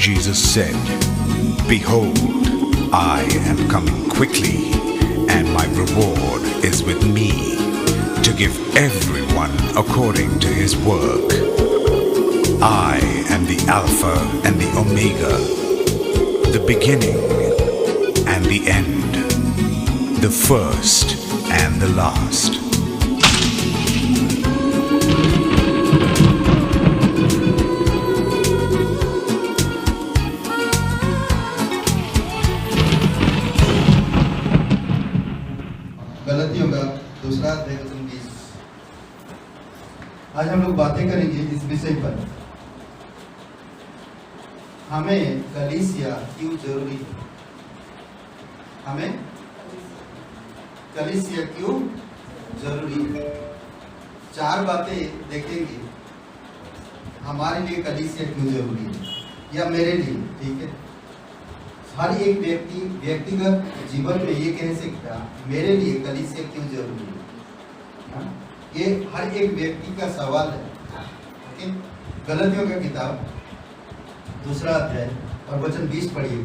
Jesus said, "Behold, I am coming quickly, and my reward is with me, to give everyone according to his work. I am the Alpha and the Omega, the beginning and the end, the first and the last." गलतियों का दूसरा अध्याय 19। आज हम लोग बातें करेंगे इस विषय पर, हमें कलीसिया क्यों जरूरी है। हमें कलीसिया क्यों जरूरी है। 4 बातें देखेंगे हमारे लिए कलीसिया क्यों जरूरी है, या मेरे लिए। ठीक है, हर एक व्यक्तिगत जीवन में ये कह सकता मेरे लिए कलीसिया क्यों जरूरी है। ये हर एक व्यक्ति का सवाल है। ओके, गलतियों का किताब 2 अध्याय और वचन 20 पढ़िए।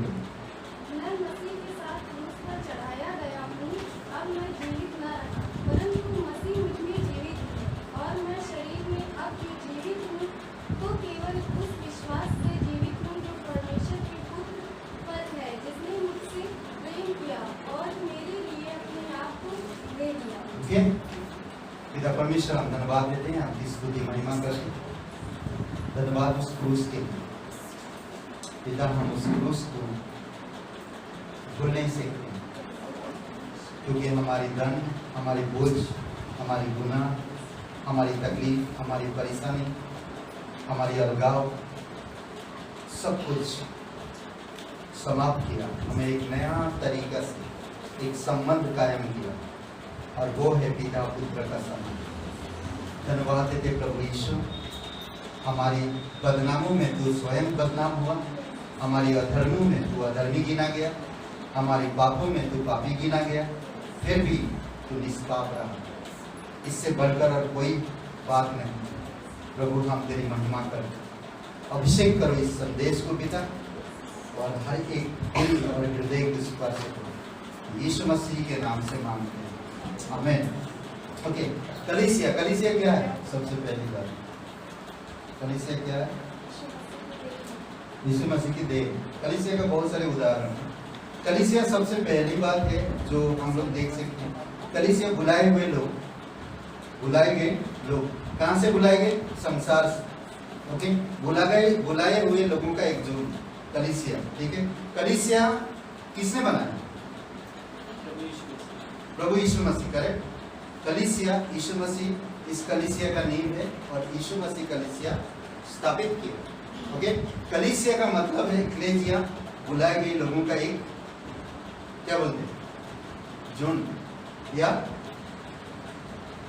पिता परमेश्वर, हम धन्यवाद देते हैं, आपकी स्तुति महिमा करते हैं। धन्यवाद उस क्रूस के लिए पिता, हम उस क्रूस को भूल नहीं सकते, क्योंकि हमारी दंड, हमारी बोझ, हमारी गुनाह, हमारी तकलीफ, हमारी परेशानी, हमारी अलगाव, सब कुछ समाप्त किया। हमें एक नया तरीका से एक संबंध कायम किया, और वो है पिता पुत्र का संबंध। धन्यवाद देते प्रभु यीशु, हमारी बदनामों में तू स्वयं बदनाम हुआ, हमारी अधर्मों में तू अधर्मी गिना गया, हमारे पापों में तू पापी गिना गया, फिर भी तू निष्पाप रहा। इससे बढ़कर और कोई बात नहीं। प्रभु हम तेरी महिमा कर, अभिषेक करो इस संदेश को पिता, और हर एक दिल और हृदय को स्पर्श करो। यीशु मसीह के नाम से मांगते हैं, आमीन। ओके, कलीसिया क्या है? सबसे पहली बात, कलीसिया क्या है? यीशु मसीह की देह। कलीसिया का बहुत सारे उदाहरण हैं। कलीसिया सबसे पहली बात है जो हम लोग देख सकते हैं, कलीसिया बुलाए हुए लोग, बुलाए गए लोग। कहाँ से बुलाए गए? संसार से। ओके, बुलाए हुए लोगों का एक झुंड, कलीसिया। ठीक है, कलीसिया किसने बनाया? प्रभु यीशु मसीह। करेक्ट, कलीसिया यीशु मसीह इस कलीसिया का नींव है और यीशु मसीह कलीसिया स्थापित किया। ओके, कलीसिया का मतलब है एक्लेसिया, बुलाए गए लोगों का एक, क्या बोलते हैं, झुंड, या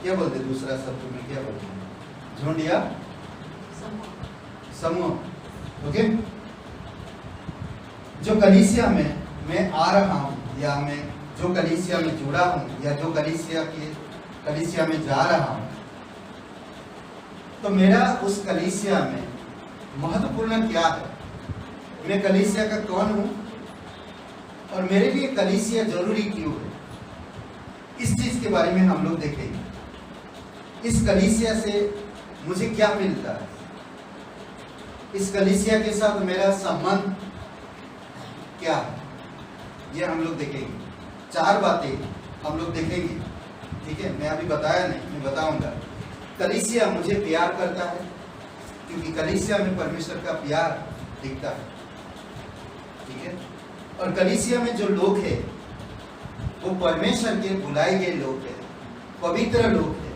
क्या बोलते हैं दूसरा शब्द में, क्या बोलते हैं, झुंड या समूह। ओके, जो कलीसिया में मैं आ रहा हूं, या मैं जो कलीसिया में जुड़ा हूं, या जो कलीसिया में जा रहा हूं, तो मेरा उस कलीसिया में महत्वपूर्ण क्या है, मैं कलीसिया का कौन हूं, और मेरे लिए कलीसिया जरूरी क्यों है, इस चीज के बारे में हम लोग देखेंगे। इस कलीसिया से मुझे क्या मिलता है, इस कलीसिया के साथ मेरा संबंध क्या है, ये हम लोग देखेंगे। 4 बातें हम लोग देखेंगे। ठीक है, मैं अभी बताया नहीं, मैं बताऊंगा। कलीसिया मुझे प्यार करता है, क्योंकि कलीसिया में परमेश्वर का प्यार दिखता है। ठीक है, और कलीसिया में जो लोग हैं वो परमेश्वर के बुलाए गए लोग हैं, पवित्र लोग हैं,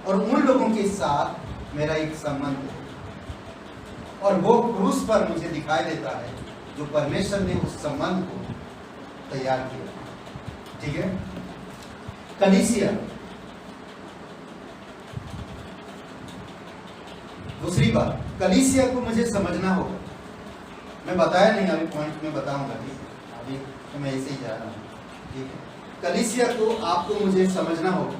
और उन लोगों के साथ मेरा एक संबंध है, और वो क्रूस पर मुझे दिखाई देता है जो परमेश्वर ने उस संबंध को तैयार किया। ठीक है, कलीसिया। दूसरी बात, कलीसिया को मुझे समझना होगा। मैं बताया नहीं, अभी पॉइंट में बताऊंगा। ठीक है, अभी तो मैं ऐसे ही जा रहा हूँ। ठीक है, कलीसिया को आपको मुझे समझना होगा।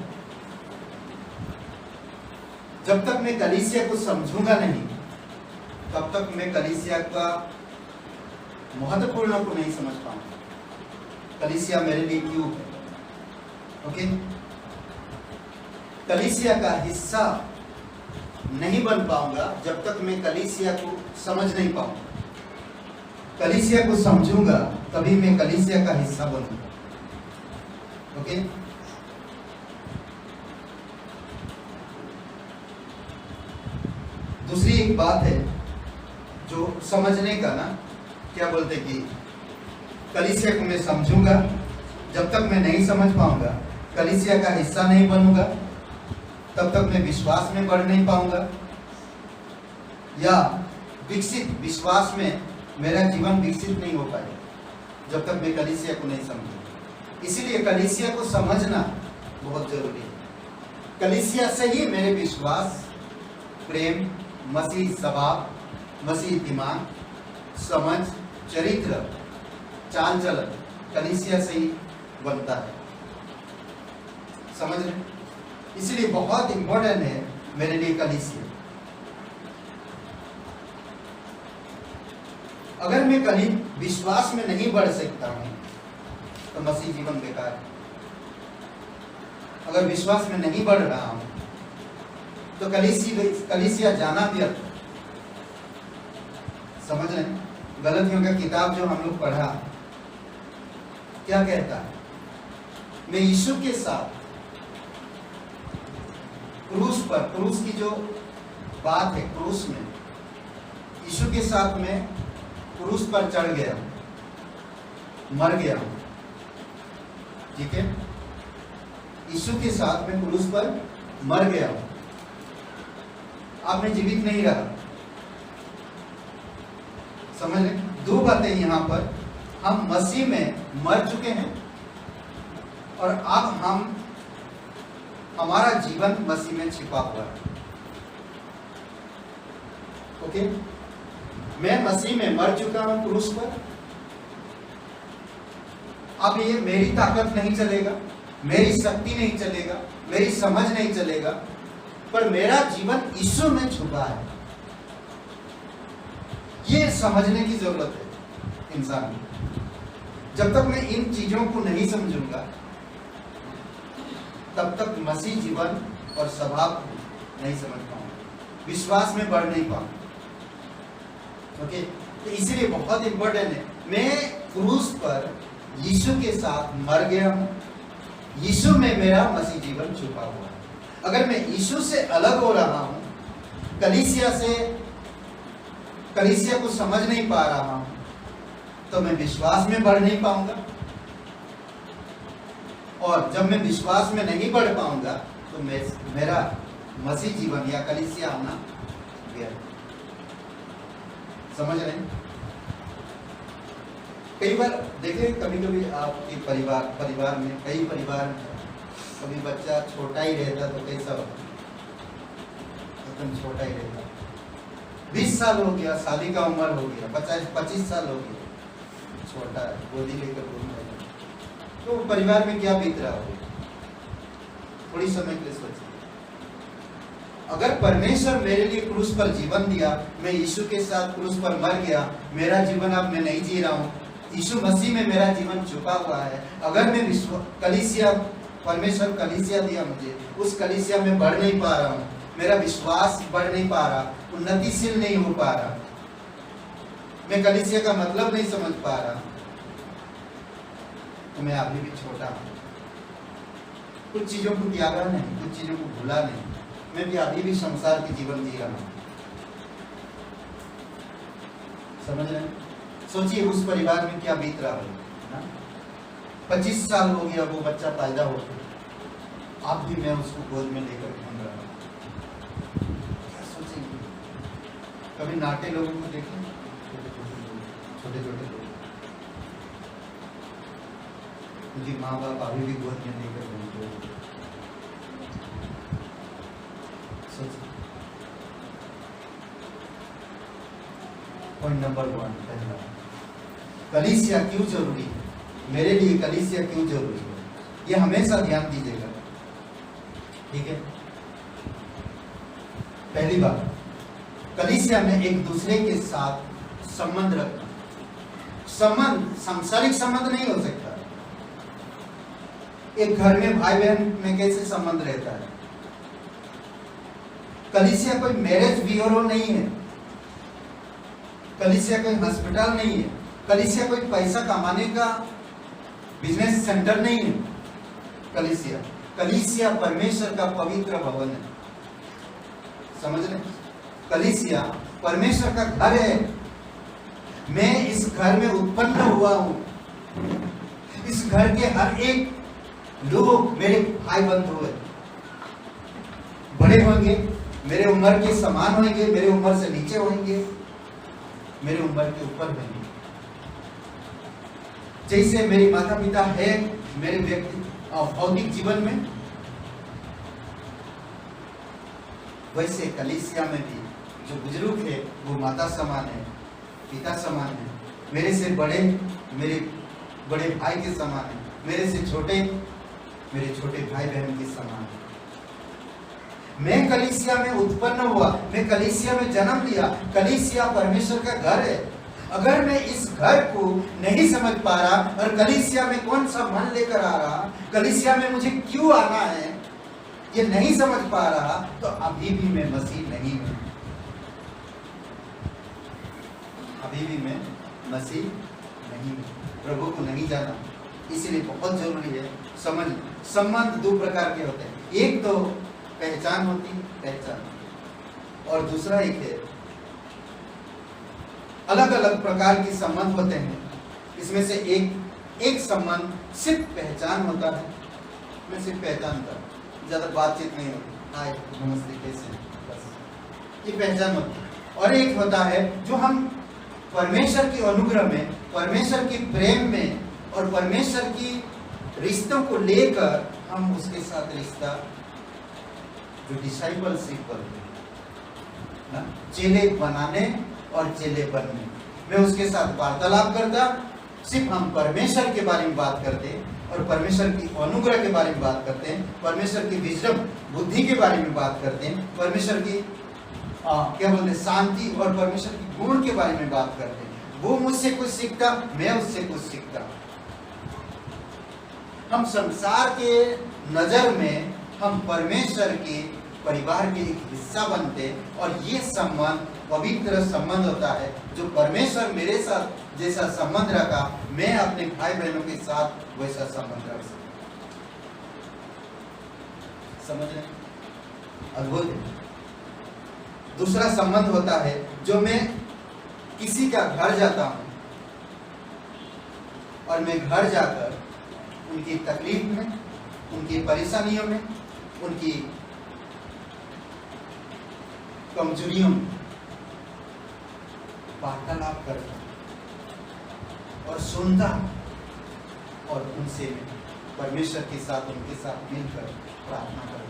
जब तक मैं कलीसिया को समझूंगा नहीं, तब तक मैं कलीसिया का महत्वपूर्ण को नहीं समझ पाऊंगा। कलीसिया मेरे लिए क्यों है? ओके, कलीसिया का हिस्सा नहीं बन पाऊंगा जब तक मैं कलीसिया को समझ नहीं पाऊंगा। कलीसिया को समझूंगा तभी मैं कलीसिया का हिस्सा बनूंगा। ओके, दूसरी एक बात है जो समझने का ना, क्या बोलते कि कलीसिया को मैं समझूंगा, जब तक मैं नहीं समझ पाऊंगा, कलीसिया का हिस्सा नहीं बनूंगा, तब तक मैं विश्वास में बढ़ नहीं पाऊंगा, या विकसित विश्वास में मेरा जीवन विकसित नहीं हो पाएगा जब तक मैं कलीसिया को नहीं समझूंगा। इसीलिए कलीसिया को समझना बहुत जरूरी है। कलीसिया से ही मेरे विश्वास, प्रेम, मसीह स्वभाव, मसीह दिमाग, समझ, चरित्र, चाल चलन कलीसिया से ही बनता है। समझ रहे? इसलिए बहुत इंपॉर्टेंट है मेरे लिए कलीसिया। अगर मैं विश्वास में नहीं बढ़ सकता हूं तो मसीह जीवन बेकार है। अगर विश्वास में नहीं बढ़ रहा हूं तो कलीसिया जाना व्यर्थ। समझ रहे? गलतियों का किताब जो हम लोग पढ़ा, क्या कहता है? मैं यीशु के साथ क्रूस की जो बात है, क्रूस में यीशु के साथ में क्रूस पर चढ़ गया, मर गया। ठीक है, यीशु के साथ में क्रूस पर मर गया, आपने जीवित नहीं रहा। समझ रहे? 2 बातें यहां पर, हम मसीह में मर चुके हैं और अब हमारा जीवन मसीह में छिपा हुआ है। ओके, मैं मसीह में मर चुका हूं क्रूस पर। अब ये मेरी ताकत नहीं चलेगा, मेरी शक्ति नहीं चलेगा, मेरी समझ नहीं चलेगा, पर मेरा जीवन यीशु में छुपा है। ये समझने की जरूरत है इंसान को। जब तक मैं इन चीजों को नहीं समझूंगा तब तक मसीह जीवन और स्वभाव को नहीं समझ पाऊंगा, विश्वास में बढ़ नहीं पाऊंगा। ओके, तो इसीलिए बहुत इंपॉर्टेंट है, मैं क्रूस पर यीशु के साथ मर गया हूं, यीशु में मेरा मसीह जीवन छुपा हुआ है। अगर मैं यीशु से अलग हो रहा हूं, कलीसिया को समझ नहीं पा रहा हूं, तो मैं विश्वास में बढ़ नहीं पाऊंगा। और जब मैं विश्वास में नहीं बढ़ पाऊंगा तो मेरा मसीह जीवन या कलीसिया होना व्यर्थ। समझ रहे हैं? कई बार देखें, कभी कभी आपके परिवार में, कई परिवार में कभी बच्चा छोटा ही रहता तो कैसा होता, एकदम छोटा ही रहता। 20 साल हो गया, शादी का उम्र हो गया, 25 साल हो गया, छोटा है, गोदी लेकर घूम रहा है, तो परिवार में क्या बीत रहा होगा? थोड़ी समय के लिए सोचिए। अगर परमेश्वर मेरे लिए क्रूस पर जीवन दिया, मैं यीशु के साथ क्रूस पर मर गया, मेरा जीवन अब मैं नहीं जी रहा हूँ, यीशु मसीह में मेरा जीवन छुपा हुआ है। अगर मैं कलीसिया, परमेश्वर कलीसिया दिया मुझे, उस कलीसिया में बढ़ नहीं पा रहा हूँ, मेरा विश्वास बढ़ नहीं पा रहा, उन्नतिशील नहीं हो पा रहा, मैं कलीसिया का मतलब नहीं समझ पा रहा, तो मैं अभी भी छोटा हूँ। कुछ चीजों को त्यागा नहीं, कुछ चीजों को भूला नहीं, मैं भी अभी भी संसार के जीवन जी रहा हूँ। समझ रहे हैं? सोचिए उस परिवार में क्या बीत रहा है। 25 साल हो गया वो बच्चा पैदा हो गया, अब भी मैं उसको गोद में लेकर घूम रहा हूँ। क्या सोचेंगे? कभी नाटे लोगों को देखें, छोटे छोटे लोग, उनकी माँ बाप अभी भी गोद में लेकर घूमते हैं। पॉइंट नंबर 1, पहला, कलीसिया क्यों जरूरी है? मेरे लिए कलीसिया क्यों जरूरी है, ये हमेशा ध्यान दीजिएगा। ठीक है? पहली बात, कलीसिया में एक दूसरे के साथ संबंध रखना। संबंध सांसारिक संबंध नहीं हो सकता। एक घर में भाई बहन में कैसे संबंध रहता है? कलीसिया कोई मैरिज ब्यूरो नहीं है, कलीसिया कोई हॉस्पिटल नहीं है, कलीसिया कोई पैसा कमाने का बिजनेस सेंटर नहीं है। कलीसिया परमेश्वर का पवित्र भवन है। समझ रहे? कलीसिया परमेश्वर का घर है। मैं इस घर में उत्पन्न हुआ हूं। इस घर के हर एक लोग मेरे भाई बंधु हैं। बड़े होंगे, मेरे उम्र के समान होंगे, मेरे उम्र से नीचे होंगे, मेरे उम्र के ऊपर होंगे। जैसे मेरे माता पिता है मेरे व्यक्ति भौतिक जीवन में, वैसे कलीसिया में भी जो बुजुर्ग है वो माता समान है, पिता समान है, मेरे से बड़े मेरे बड़े भाई के समान है, मेरे से छोटे मेरे छोटे भाई बहन के समान है। मैं कलीसिया में उत्पन्न हुआ, मैं कलीसिया में जन्म लिया। कलीसिया परमेश्वर का घर है। अगर मैं इस घर को नहीं समझ पा रहा और कलीसिया में कौन सा मन लेकर आ रहा, कलीसिया में मुझे क्यों आना है, ये नहीं समझ पा रहा, तो अभी भी मैं मसीह नहीं हूं। अभी भी मैं मसीह नहीं हूं, प्रभु को नहीं जाना। इसलिए बहुत जरूरी है समझ। संबंध 2 प्रकार के होते हैं। एक तो पहचान होती है, पहचान, और दूसरा एक है अलग अलग प्रकार के संबंध होते हैं। इसमें से एक संबंध सिर्फ पहचान होता है। मैं सिर्फ पहचानता हूं, ज्यादा बातचीत नहीं होती, हाय नमस्ते कैसे, बस ये पहचान होती है। और एक होता है जो हम परमेश्वर के अनुग्रह में, परमेश्वर के प्रेम में और परमेश्वर की रिश्तों को लेकर हम उसके साथ रिश्ता, जो डिसाइपलशिप करते हैं ना, चेले बनाने और चेलेपन में। मैं उसके साथ वार्तालाप करता, सिर्फ हम परमेश्वर के बारे में बात करते और परमेश्वर की अनुग्रह के बारे में बात करते हैं, परमेश्वर की विजडम बुद्धि के बारे में बात करते हैं, परमेश्वर की क्या बोलते हैं शांति और परमेश्वर की गुण के बारे में बात करते हैं। वो मुझसे कुछ सीखता, मैं उससे कुछ सीखता। हम संसार के नजर में हम परमेश्वर के परिवार के एक हिस्सा बनते और ये संबंध पवित्र संबंध होता है जो परमेश्वर मेरे साथ जैसा संबंध रखा, मैं अपने भाई बहनों के साथ वैसा संबंध रख सकता। समझ रहे? अद्भुत है। दूसरा संबंध होता है जो मैं किसी का घर जाता हूं और मैं घर जाकर उनकी तकलीफ में, उनकी परेशानियों में, उनकी कमजोरियों में वार्तालाप करता और सुनता और उनसे परमेश्वर के साथ उनके साथ मिलकर प्रार्थना करता।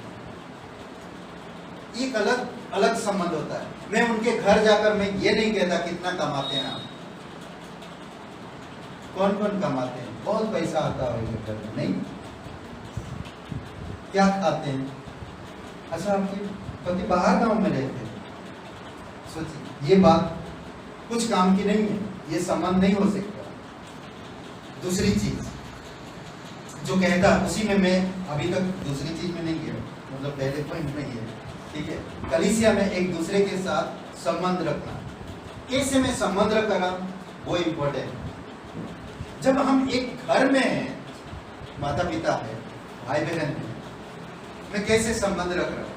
एक अलग अलग संबंध होता है। मैं उनके घर जाकर मैं ये नहीं कहता कितना कमाते हैं आप, कौन कौन कमाते हैं, बहुत पैसा आता है घर में, नहीं, क्या खाते हैं। अच्छा, आपके पति बाहर गांव में रहते हैं, सोचिए, ये बात कुछ काम की नहीं है, ये संबंध नहीं हो सकता। दूसरी चीज जो कहता, उसी में मैं अभी तक दूसरी चीज में नहीं गया, मतलब पहले पॉइंट में ही है, ठीक है। कलीसिया में एक दूसरे के साथ संबंध रखना, कैसे मैं संबंध रख रहा हूं वो इम्पोर्टेंट है। जब हम एक घर में हैं, माता पिता है, भाई बहन है, मैं कैसे संबंध रख रहा हूं?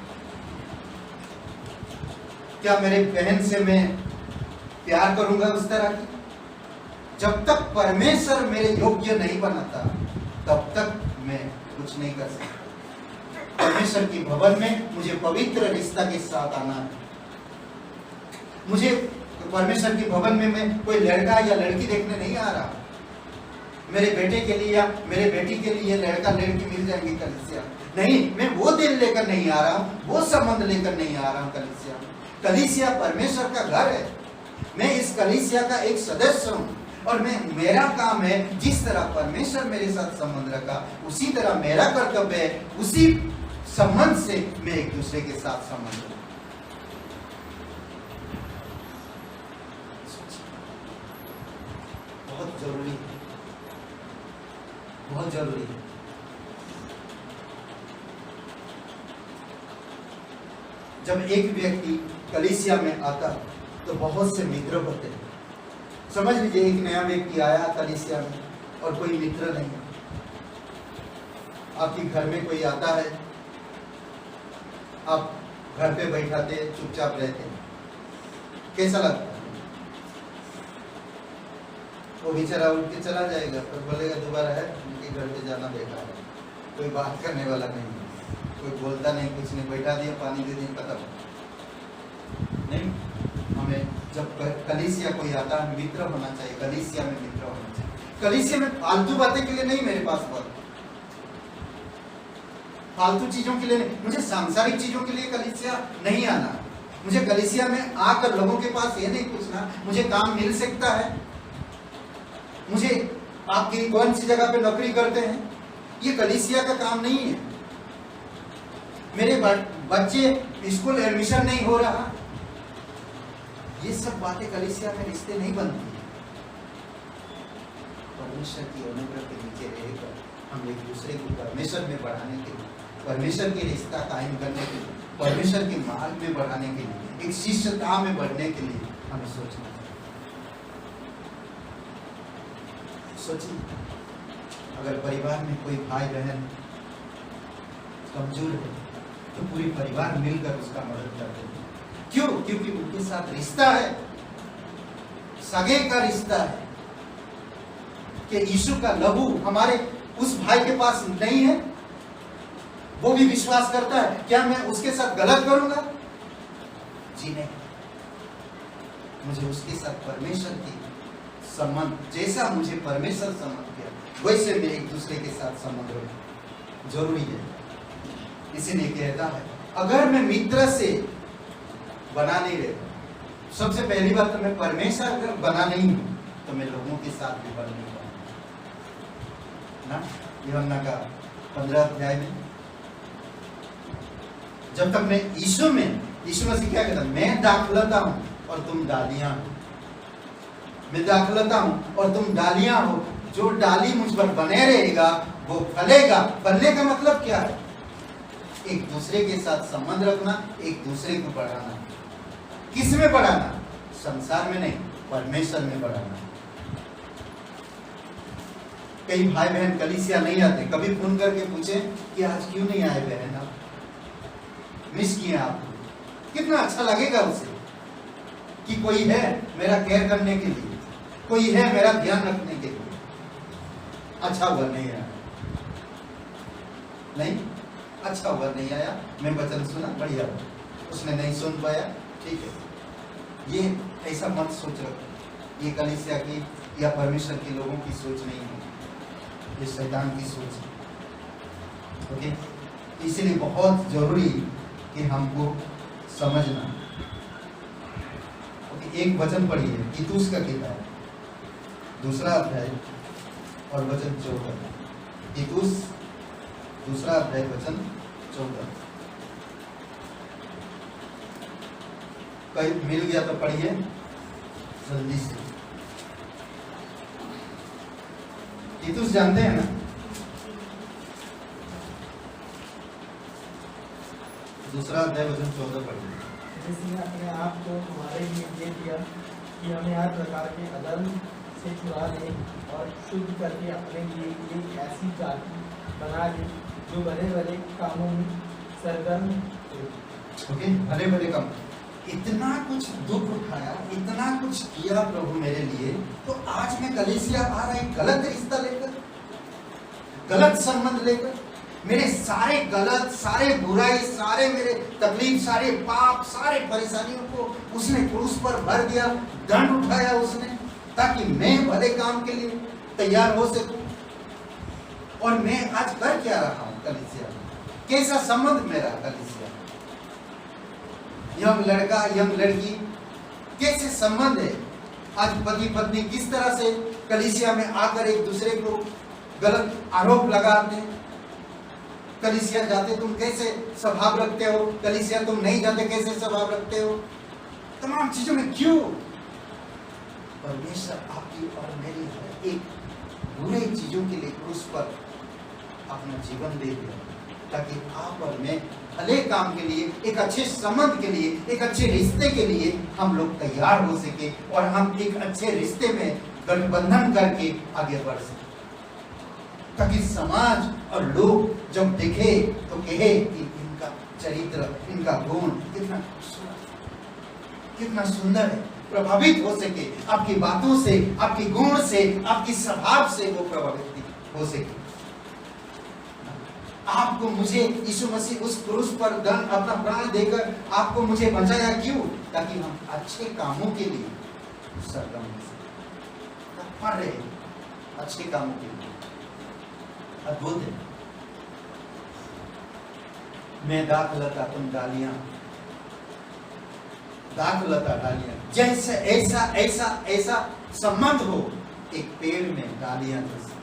क्या मेरे बहन से मैं प्यार करूंगा उस तरह की? जब तक परमेश्वर मेरे योग्य नहीं बनाता तब तक मैं कुछ नहीं कर सकता। परमेश्वर की भवन में मुझे पवित्र रिश्ता के साथ आना है। मुझे परमेश्वर की भवन में मैं कोई लड़का या लड़की देखने नहीं आ रहा। मेरे बेटे के लिए या मेरे बेटी के लिए लड़का लड़की मिल जाएंगे कलीसिया, नहीं, मैं वो दिल लेकर नहीं आ रहा हूँ, वो संबंध लेकर नहीं आ रहा हूँ कलीसिया। कलीसिया परमेश्वर का घर है, मैं इस कलीसिया का एक सदस्य हूँ और मेरा काम है, जिस तरह परमेश्वर मेरे साथ संबंध रखा उसी तरह मेरा कर्तव्य है, उसी संबंध से मैं एक दूसरे के साथ संबंध रखूं। बहुत जरूरी है, बहुत जरूरी है। जब एक व्यक्ति कलीसिया में आता तो बहुत से मित्र होते हैं। समझ लीजिए, एक नया व्यक्ति आया कलीसिया में और कोई मित्र नहीं। आपके घर में कोई आता है, आप घर पे बैठाते चुपचाप रहते हैं, कैसा लगता है? वो बेचारा उठ के चला जाएगा, फिर बोलेगा दोबारा है उनके घर पे जाना बेकार है, कोई बात करने वाला नहीं, कोई बोलता नहीं, कुछ नहीं, बैठा दिया, पानी दे दिया, खत्म। नहीं, हमें जब कलीसिया कोई आता है, मित्र होना चाहिए, कलीसिया में मित्र होना चाहिए। कलीसिया में फालतू बातें के लिए नहीं, मेरे पास बहुत फालतू चीजों के लिए नहीं, मुझे सांसारिक चीजों के लिए कलीसिया नहीं आना। मुझे कलीसिया में आकर लोगों के पास ये नहीं पूछना मुझे काम मिल सकता है, मुझे आपकी कौन सी जगह पे नौकरी करते हैं, ये कलीसिया का काम नहीं है। मेरे बच्चे स्कूल एडमिशन नहीं हो रहा, ये सब बातें कलीसिया में रिश्ते नहीं बनती। परमेश्वर की अनुग्रह के नीचे रहकर हम एक दूसरे को परमेश्वर में बढ़ाने के लिए, परमेश्वर के रिश्ता कायम करने के लिए, परमेश्वर के मार्ग में बढ़ाने के लिए, एक शिष्यता में बढ़ने के लिए हमें सोचना चाहिए। सोचिए, अगर परिवार में कोई भाई बहन कमजोर है तो पूरी परिवार मिलकर उसका मदद करते हैं। क्यों? क्योंकि उनके साथ रिश्ता है, सगे का रिश्ता है कि यीशु का लहू हमारे उस भाई के पास नहीं है, वो भी विश्वास करता है, क्या मैं उसके साथ गलत करूंगा? जी नहीं, मुझे उसके साथ परमेश्वर की संबंध, जैसा मुझे परमेश्वर संबंध किया वैसे मैं एक दूसरे के साथ संबंध रखूं, जरूरी है। इसीलिए कहता है, अगर मैं मित्र से बना नहीं रहता सबसे पहली बात, तो मैं परमेश्वर अगर बना नहीं हूं तो मैं लोगों के साथ भी बन नहीं पाऊंगा ना। यूहन्ना का 15 अध्याय में, जब तक मैं यीशु मसीह क्या कहता है, मैं दाखलता हूं और तुम डालियां हो, मैं दाखलता हूं और तुम डालियां हो, जो डाली मुझ पर बने रहेगा वो फलेगा। फलने का मतलब क्या है? एक दूसरे के साथ संबंध रखना, एक दूसरे को बढ़ाना। किस में बढ़ाना? संसार में नहीं, परमेश्वर में बढ़ाना। कई भाई बहन कलीसिया नहीं आते, कभी फोन करके पूछे कि आज क्यों नहीं आए बहन, आप मिस किए आपको, कितना अच्छा लगेगा उसे कि कोई है मेरा केयर करने के लिए, कोई है मेरा ध्यान रखने के लिए। अच्छा हुआ नहीं आया, नहीं अच्छा हुआ नहीं आया, मैं वचन सुना, बढ़िया हुआ, उसने नहीं सुन पाया, ठीक है। ये ऐसा मत सोच रखो, ये कलीसिया की या परमेश्वर के लोगों की सोच नहीं है, ये शैतान की सोच है। ओके, इसलिए बहुत जरूरी कि हमको समझना। ओके, एक वचन पढ़िए, तीतुस का किताब 2 अध्याय और वचन 14। तीतुस 2 अध्याय वचन 14। कहीं मिल गया तो पढ़िए जल्दी से। तीतुस जानते हैं ना? दूसरा अध्याय वचन 14 पढ़िए। जिसने अपने आप को हमारे लिए दे दिया कि हमें हर प्रकार के अधर्म से छुड़ा ले और शुद्ध करके अपने लिए एक ऐसी जाति बना ले जो बड़े बड़े कामों में सरगर्म हो। ओके, भले भले काम, इतना कुछ दुख उठाया, इतना कुछ किया प्रभु मेरे लिए, तो आज मैं कलीसिया आ रहा है गलत रिश्ता लेकर, गलत संबंध लेकर, मेरे सारे गलत, सारे बुराई, सारे मेरे तकलीफ, सारे पाप, सारे परेशानियों को उसने क्रूस पर भर दिया, दंड उठाया उसने, ताकि मैं भले काम के लिए तैयार हो सकूं। और मैं आज कर क्या रहा हूं कलीसिया में? कैसा संबंध मेरा कलीसिया? यंग लड़का, यंग लड़की, कैसे संबंध है? आज पति पत्नी किस तरह से कलीसिया में आकर एक दूसरे को गलत आरोप लगाते हैं। कलीसिया जाते तुम कैसे स्वभाव रखते हो, कलीसिया तुम नहीं जाते कैसे स्वभाव रखते हो। तमाम चीजों में क्यों? परमेश्वर आपकी और मेरी एक बुरे चीजों के लिए क्रूस पर अपना जीवन दे दिया, ताकि आप और मैं भले काम के लिए, एक अच्छे संबंध के लिए, एक अच्छे रिश्ते के लिए हम लोग तैयार हो सके और हम एक अच्छे रिश्ते में गठबंधन करके आगे बढ़ सके, ताकि समाज और लोग जब देखे तो कहे कि इनका चरित्र, इनका गुण कितना खूबसूरत, कितना सुंदर है, प्रभावित हो सके आपकी बातों से, आपकी गुण से, आपकी स्वभाव से वो प्रभावित हो सके। आपको मुझे यीशु मसीह उस क्रूस पर दंड अपना प्राण देकर आपको मुझे बचाया, क्यों? ताकि हम अच्छे कामों के लिए सरगर्म हो सके, पढ़ रहे अच्छे कामों के लिए। अद्भुत है। मैं दाखलता, तुम डालियां, दाखलता डालियां, जैसे ऐसा ऐसा ऐसा संबंध हो एक पेड़ में डालियां जैसा,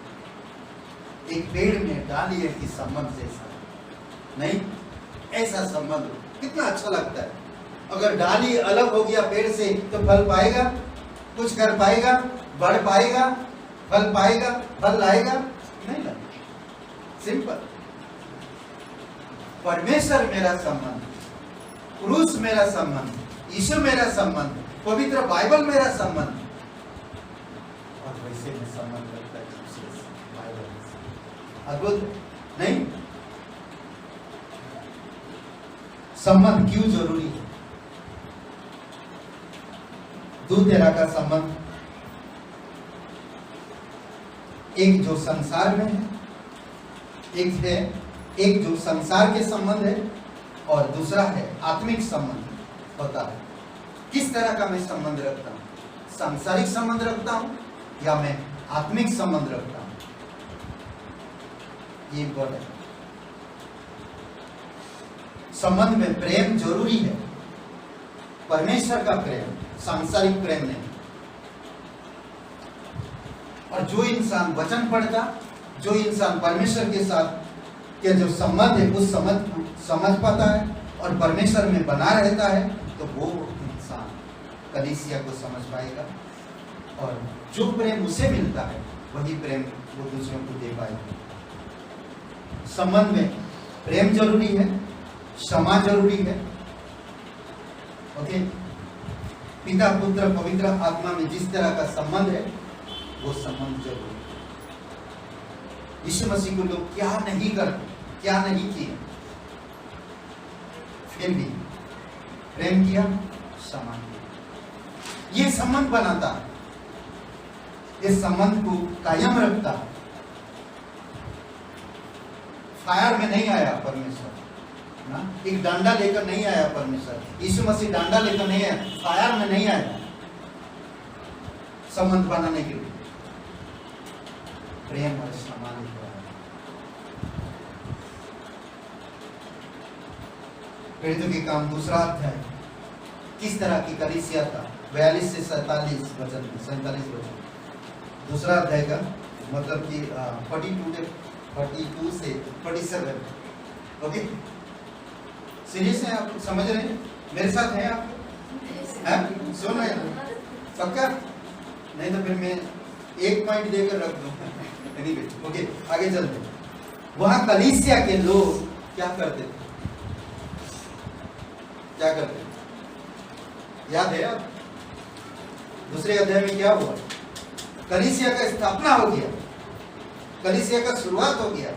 एक पेड़ में डालियां की संबंध जैसा नहीं, ऐसा संबंध हो, कितना अच्छा लगता है। अगर डाली अलग हो गया पेड़ से तो फल पाएगा, कुछ कर पाएगा, बढ़ पाएगा, फल पाएगा, फल लाएगा नहीं लाएगा। सिंपल। परमेश्वर मेरा संबंध, क्रूस मेरा संबंध, यीशु मेरा संबंध, पवित्र बाइबल मेरा संबंध, और वैसे में संबंध रखता है बाइबल से। अद्भुत नहीं? संबंध क्यों जरूरी है? दूध तेरा का संबंध, एक जो संसार में है, एक जो संसार के संबंध है, और दूसरा है आत्मिक संबंध होता है। किस तरह का मैं संबंध रखता हूं? सांसारिक संबंध रखता हूं या मैं आत्मिक संबंध रखता हूं? ये इंपॉर्टेंट है। संबंध में प्रेम जरूरी है, परमेश्वर का प्रेम, सांसारिक प्रेम नहीं। और जो इंसान वचन पढ़ता, जो इंसान परमेश्वर के साथ के जो संबंध है उस समझ पाता है और परमेश्वर में बना रहता है, तो वो इंसान कलीसिया को समझ पाएगा और जो प्रेम उसे मिलता है वही प्रेम वो दूसरों को दे पाएगा। संबंध में प्रेम जरूरी है, क्षमा जरूरी है। ओके, पिता पुत्र पवित्र आत्मा में जिस तरह का संबंध है वो संबंध जरूरी है। यीशु मसीह को लोग क्या नहीं करते, क्या नहीं किए, फिर भी प्रेम किया, क्षमा किया। ये संबंध बनाता है, इस संबंध को कायम रखता है। फायर में नहीं आया परमेश्वर ना, एक डंडा लेकर नहीं आया परमेश्वर। यीशु मसीह डंडा लेकर नहीं आया, फायर में नहीं आया संबंध बनाने के लिए। प्रेम और क्षमा लेकर आया। प्रेरितों के काम दूसरा अध्याय किस तरह की कलीसिया था, 42 से 47 वचन, 47 वचन। दूसरा अध्याय का मतलब कि 42 से 47। ओके, सीरियस है आप, समझ रहे हैं, मेरे साथ हैं आप, हैं, सुन रहे हैं पक्का? नहीं तो फिर मैं एक पॉइंट देकर रख दूं। ओके, आगे चलते। वहां कलीसिया के लोग क्या करते थे, क्या करते थे? याद है आप? दूसरे अध्याय में क्या हुआ? कलीसिया का स्थापना हो गया, कलीसिया का शुरुआत हो गया।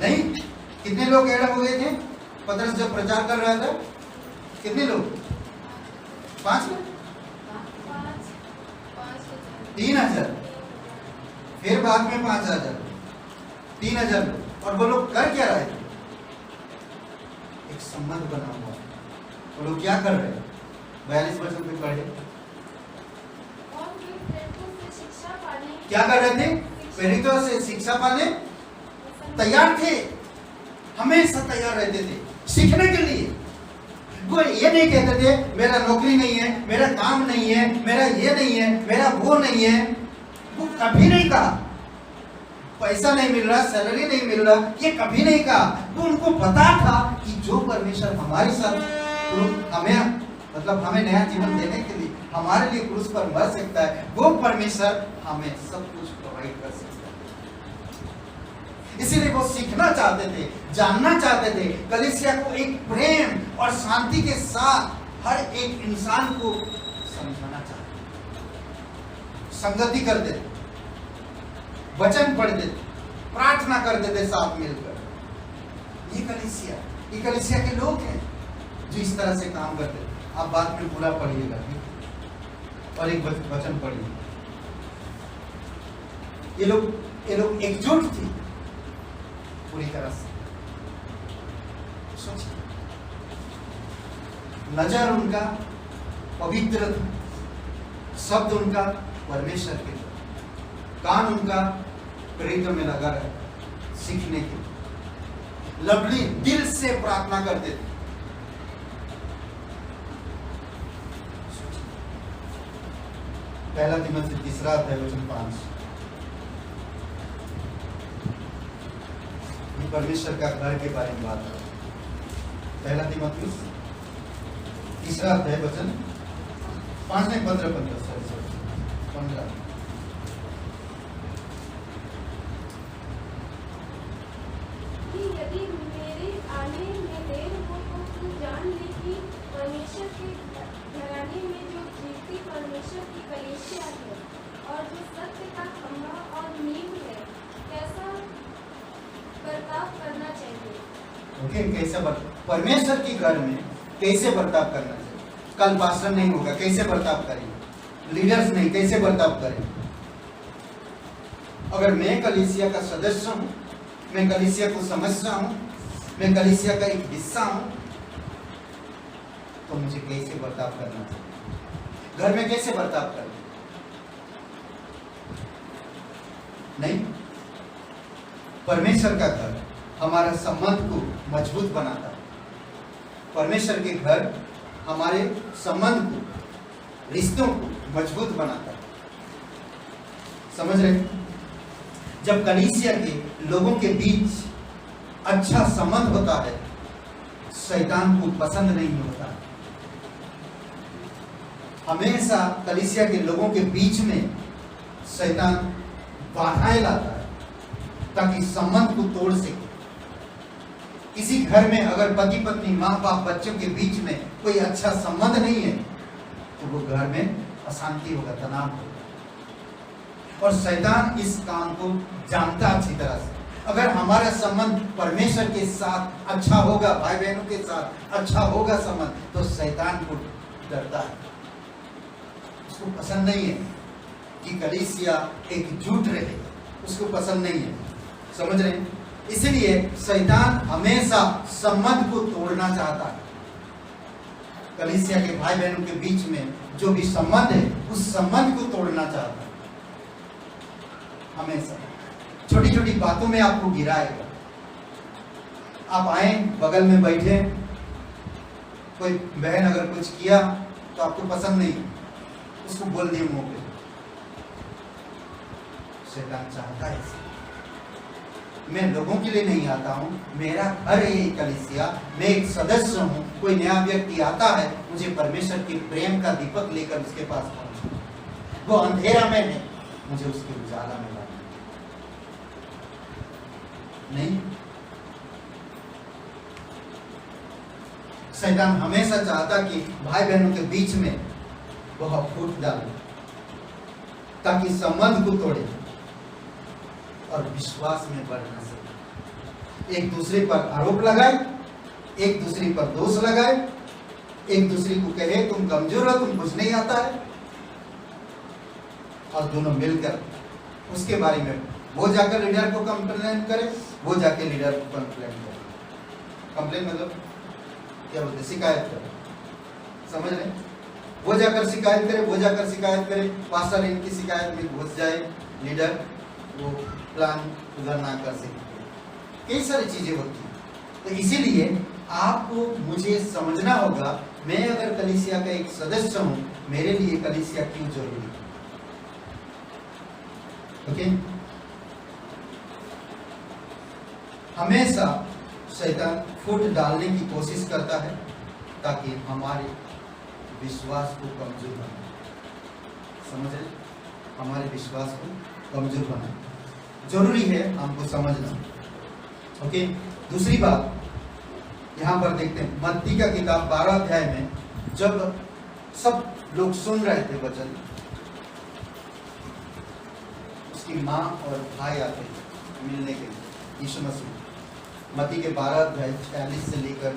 नहीं, कितने लोग ऐड हो गए थे पतरस जब प्रचार कर रहा था? कितने लोग? 5 लोग, 3000, फिर बाद में 5000, 3000 लोग। और वो लोग कर क्या रहे थे? एक संबंध बना हुआ। वो लोग क्या कर रहे हैं? 42 वचन पे पढ़े, क्या कर रहे थे? प्रेरितों से शिक्षा पाने तैयार थे, हमेशा तैयार रहते थे सीखने के लिए। वो ये नहीं कहते थे मेरा नौकरी नहीं है, मेरा काम नहीं है, मेरा ये नहीं है, मेरा वो नहीं है। वो कभी नहीं कहा पैसा नहीं मिल रहा, सैलरी नहीं मिल रहा, ये कभी नहीं कहा। तो उनको पता था कि जो परमेश्वर हमारे साथ हमें मतलब हमें नया जीवन देने के लिए हमारे लिए क्रूस पर मर सकता है, वो परमेश्वर हमें सब कुछ प्रोवाइड कर सकता है। इसीलिए वो सीखना चाहते थे, जानना चाहते थे। कलीसिया को एक प्रेम और शांति के साथ हर एक इंसान को समझाना चाहते थे। संगति करते थे, वचन पढ़ते थे, प्रार्थना करते थे साथ मिलकर। ये कलीसिया के लोग हैं जो इस तरह से काम करते थे। आप बाद में पूरा पढ़िएगा और एक वचन पढ़िए। ये लोग एकजुट थे पूरी तरह से। सोचिए, नजर उनका पवित्र था, शब्द उनका परमेश्वर के था, कान उनका प्रेरितों में लगा रहा सीखने के, लवली दिल से प्रार्थना करते थे। पहला तिमोथी 3 अध्याय वचन 5। ये परमेश्वर का घर के बारे में बात है। पहला तिमोथी 3 अध्याय वचन 5 नहीं 15 यदि मेरे आने में देर हो तो तू जान ले कि परमेश्वर के घराने में जो जीवती परमेश्वर की कलीसिया है और जो सत्य का खंभा और नींव है, कैसा बर्ताव करना चाहिए। ओके, कैसे परमेश्वर के घर में कैसे बर्ताव करना चाहिए। कल पास्टर नहीं होगा, कैसे बर्ताव करेंगे, लीडर्स नहीं, कैसे बर्ताव करेंगे। अगर मैं कलीसिया का सदस्य हूं, मैं कलीसिया को समझता हूं, मैं कलीसिया का एक हिस्सा हूं, तो मुझे कैसे बर्ताव करना चाहिए, घर में कैसे बर्ताव करना। नहीं, परमेश्वर का घर हमारा संबंध को मजबूत बनाता है। परमेश्वर के घर हमारे संबंध को, रिश्तों को मजबूत बनाता है। समझ रहे हैं? जब कलीसिया के लोगों के बीच अच्छा संबंध होता है, शैतान को पसंद नहीं होता। हमेशा कलीसिया के लोगों के बीच में शैतान बाधाएं लाता है ताकि संबंध को तोड़ सके। किसी घर में अगर पति पत्नी, माँ बाप, बच्चों के बीच में कोई अच्छा संबंध नहीं है तो वो घर में अशांति होगा, तनाव होगा। और शैतान इस काम को जानता अच्छी तरह से। अगर हमारा संबंध परमेश्वर के साथ अच्छा होगा, भाई बहनों के साथ अच्छा होगा संबंध, तो शैतान को डरता है, उसको पसंद नहीं है कि कलीसिया एकजुट रहे, उसको पसंद नहीं है। समझ रहे हैं? इसलिए शैतान हमेशा संबंध को तोड़ना चाहता है। कलीसिया के भाई बहनों के बीच में जो भी संबंध है, उस संबंध को तोड़ना चाहता है हमेशा। छोटी छोटी बातों में आपको गिराएगा। आप आए, बगल में बैठे, कोई बहन अगर कुछ किया तो आपको पसंद नहीं, उसको बोल दिए मुंह पे। शैतान चाहता है इसे। मैं लोगों के लिए नहीं आता हूँ, मेरा घर है ये कलीसिया, मैं एक सदस्य हूँ। कोई नया व्यक्ति आता है, मुझे परमेश्वर के प्रेम का दीपक लेकर उसके पास पहुंचना, वो अंधेरा में है, मुझे उसके उजाला में लाना नहीं। शैतान हमेशा चाहता कि भाई बहनों के बीच में वह फूट डाले ताकि संबंध को तोड़े और विश्वास में बढ़ न सके। एक दूसरे पर आरोप लगाए, एक दूसरे पर दोष लगाए, एक दूसरे को कहे तुम कमजोर हो, तुम कुछ नहीं आता है, और दोनों मिलकर उसके बारे में वो जाकर लीडर को कंप्लेन करे, वो जाके लीडर को कंप्लेन करे। कंप्लेन मतलब क्या बोलते, शिकायत करे। समझ रहे? वो जाकर शिकायत करे, वो जाकर शिकायत करे, पास्टर इनकी शिकायत में घुस जाए, लीडर वो प्लान पूरा ना कर सके। कई सारी चीजें होती हैं। तो इसीलिए आपको मुझे समझना होगा, मैं अगर कलीसिया का एक सदस्य हूं, मेरे लिए कलीसिया क्यों जरूरी है। ओके? हमेशा शैतान फूट डालने की कोशिश करता है ताकि हमारे विश्वास को कमजोर बनाए। समझ रहे? हमारे विश्वास को कमजोर बनाए, जरूरी है हमको समझना। ओके? दूसरी बात यहाँ पर देखते हैं, मत्ती का किताब 12 अध्याय में जब सब लोग सुन रहे थे वचन, उसकी माँ और भाई आते मिलने के लिए यीशु मसीह। मत्ती के 12 अध्याय 46 से लेकर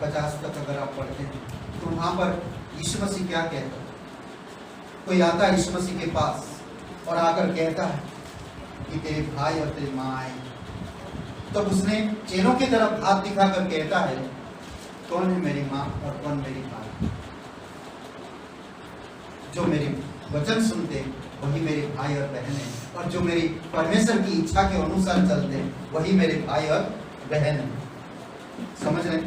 50 तक अगर आप पढ़ते हैं तो वहाँ पर यीशु मसीह क्या कहता है? कोई आता है यीशु मसीह के पास और आकर कहता है कि तेरे भाई और तेरी माँ आए। तब तो उसने चेलों की तरफ हाथ दिखाकर कहता है, कौन है मेरी माँ और कौन मेरी भाई? जो मेरी वचन सुनते वही मेरे भाई और बहन हैं, और जो मेरी परमेश्वर की इच्छा के अनुसार चलते वही मेरे भाई और बहन हैं। समझ रहे?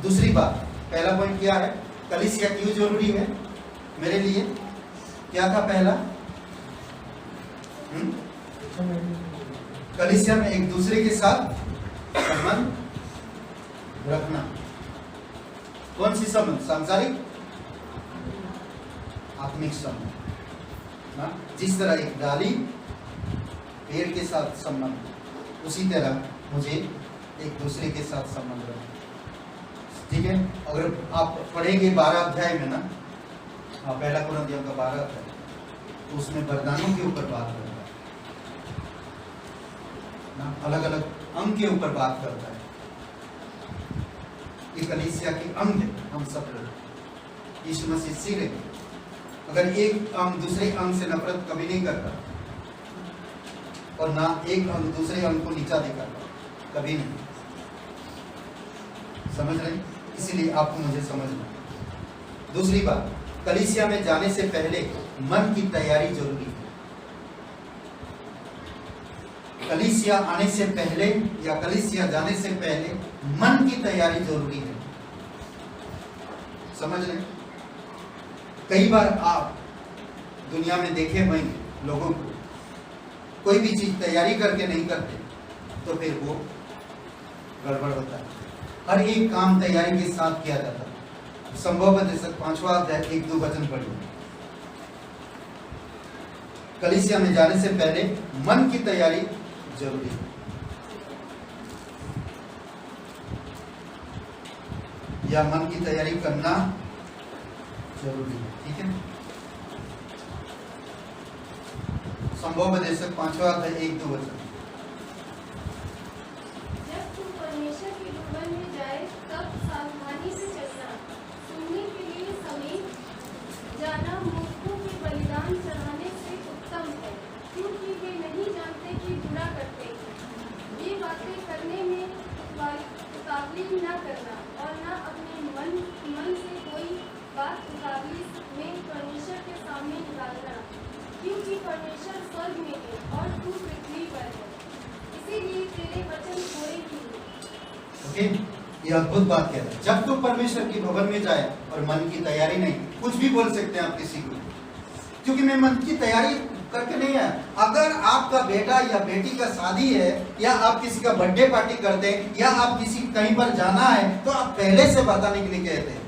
दूसरी बात, पहला पॉइंट क्या है? कलीसिया क्यों जरूरी है मेरे लिए? क्या था पहला? कलीसिया में एक दूसरे के साथ संबंध रखना। कौन सी संबंध? सांसारिक, आत्मिक संबंध। जिस तरह एक डाली पेड़ के साथ संबंध, उसी तरह मुझे एक दूसरे के साथ संबंध रखना। ठीक है? अगर आप पढ़ेंगे 12 अध्याय में ना, पहला कुरिन्थियों का 12 अध्याय, तो उसमें वरदानों के ऊपर बात करता है, अलग अलग अंग के ऊपर बात करता है। ये कलीसिया के अंग है, हम सब लोग यीशु मसीह सिर है। अगर एक अंग दूसरे अंग से नफरत कभी नहीं करता, और ना एक अंग दूसरे अंग को नीचा दिखाता, कभी नहीं। समझ रहे? इसीलिए आपको मुझे समझना। दूसरी बात, कलीसिया में जाने से पहले मन की तैयारी जरूरी है। कलीसिया आने से पहले या कलीसिया जाने से पहले मन की तैयारी जरूरी है। समझ रहे? कई बार आप दुनिया में देखे होंगे लोगों को, कोई भी चीज तैयारी करके नहीं करते तो फिर वो गड़बड़ होता है। हर एक काम तैयारी के साथ किया जाता है। संभवपदेशक 5वां अध्याय 1-2 वचन पढ़िए। कलीसिया में जाने से पहले मन की तैयारी जरूरी है। या मन की तैयारी करना जरूरी है, ठीक है। संभवपदेशक 5वां अध्याय 1-2 वचन। जब तुम परमेश्वर के भवन में जाए तब सावधानी से चलना, सुनने के लिए समीप जाना मूर्खों के बलिदान चढ़ाने से उत्तम है, क्योंकि वे नहीं जानते कि बुरा करते हैं। ये बातें करने में उतावली न करना और न अपने मन से कोई बात उतावली में परमेश्वर के सामने निकालना, क्योंकि परमेश्वर स्वर्ग में है और तू पृथ्वी पर है, इसीलिए तेरे वचन थोड़े ही हैं। ओके, ये अद्भुत बात कह रहा है। जब तुम परमेश्वर के भवन में जाए और मन की तैयारी नहीं, कुछ भी बोल सकते हैं आप किसी को, क्योंकि मैं मन की तैयारी करके नहीं आया। अगर आपका बेटा या बेटी का शादी है, या आप किसी का बर्थडे पार्टी करते हैं, या आप किसी कहीं पर जाना है, तो आप पहले से बताने के लिए कहते हैं,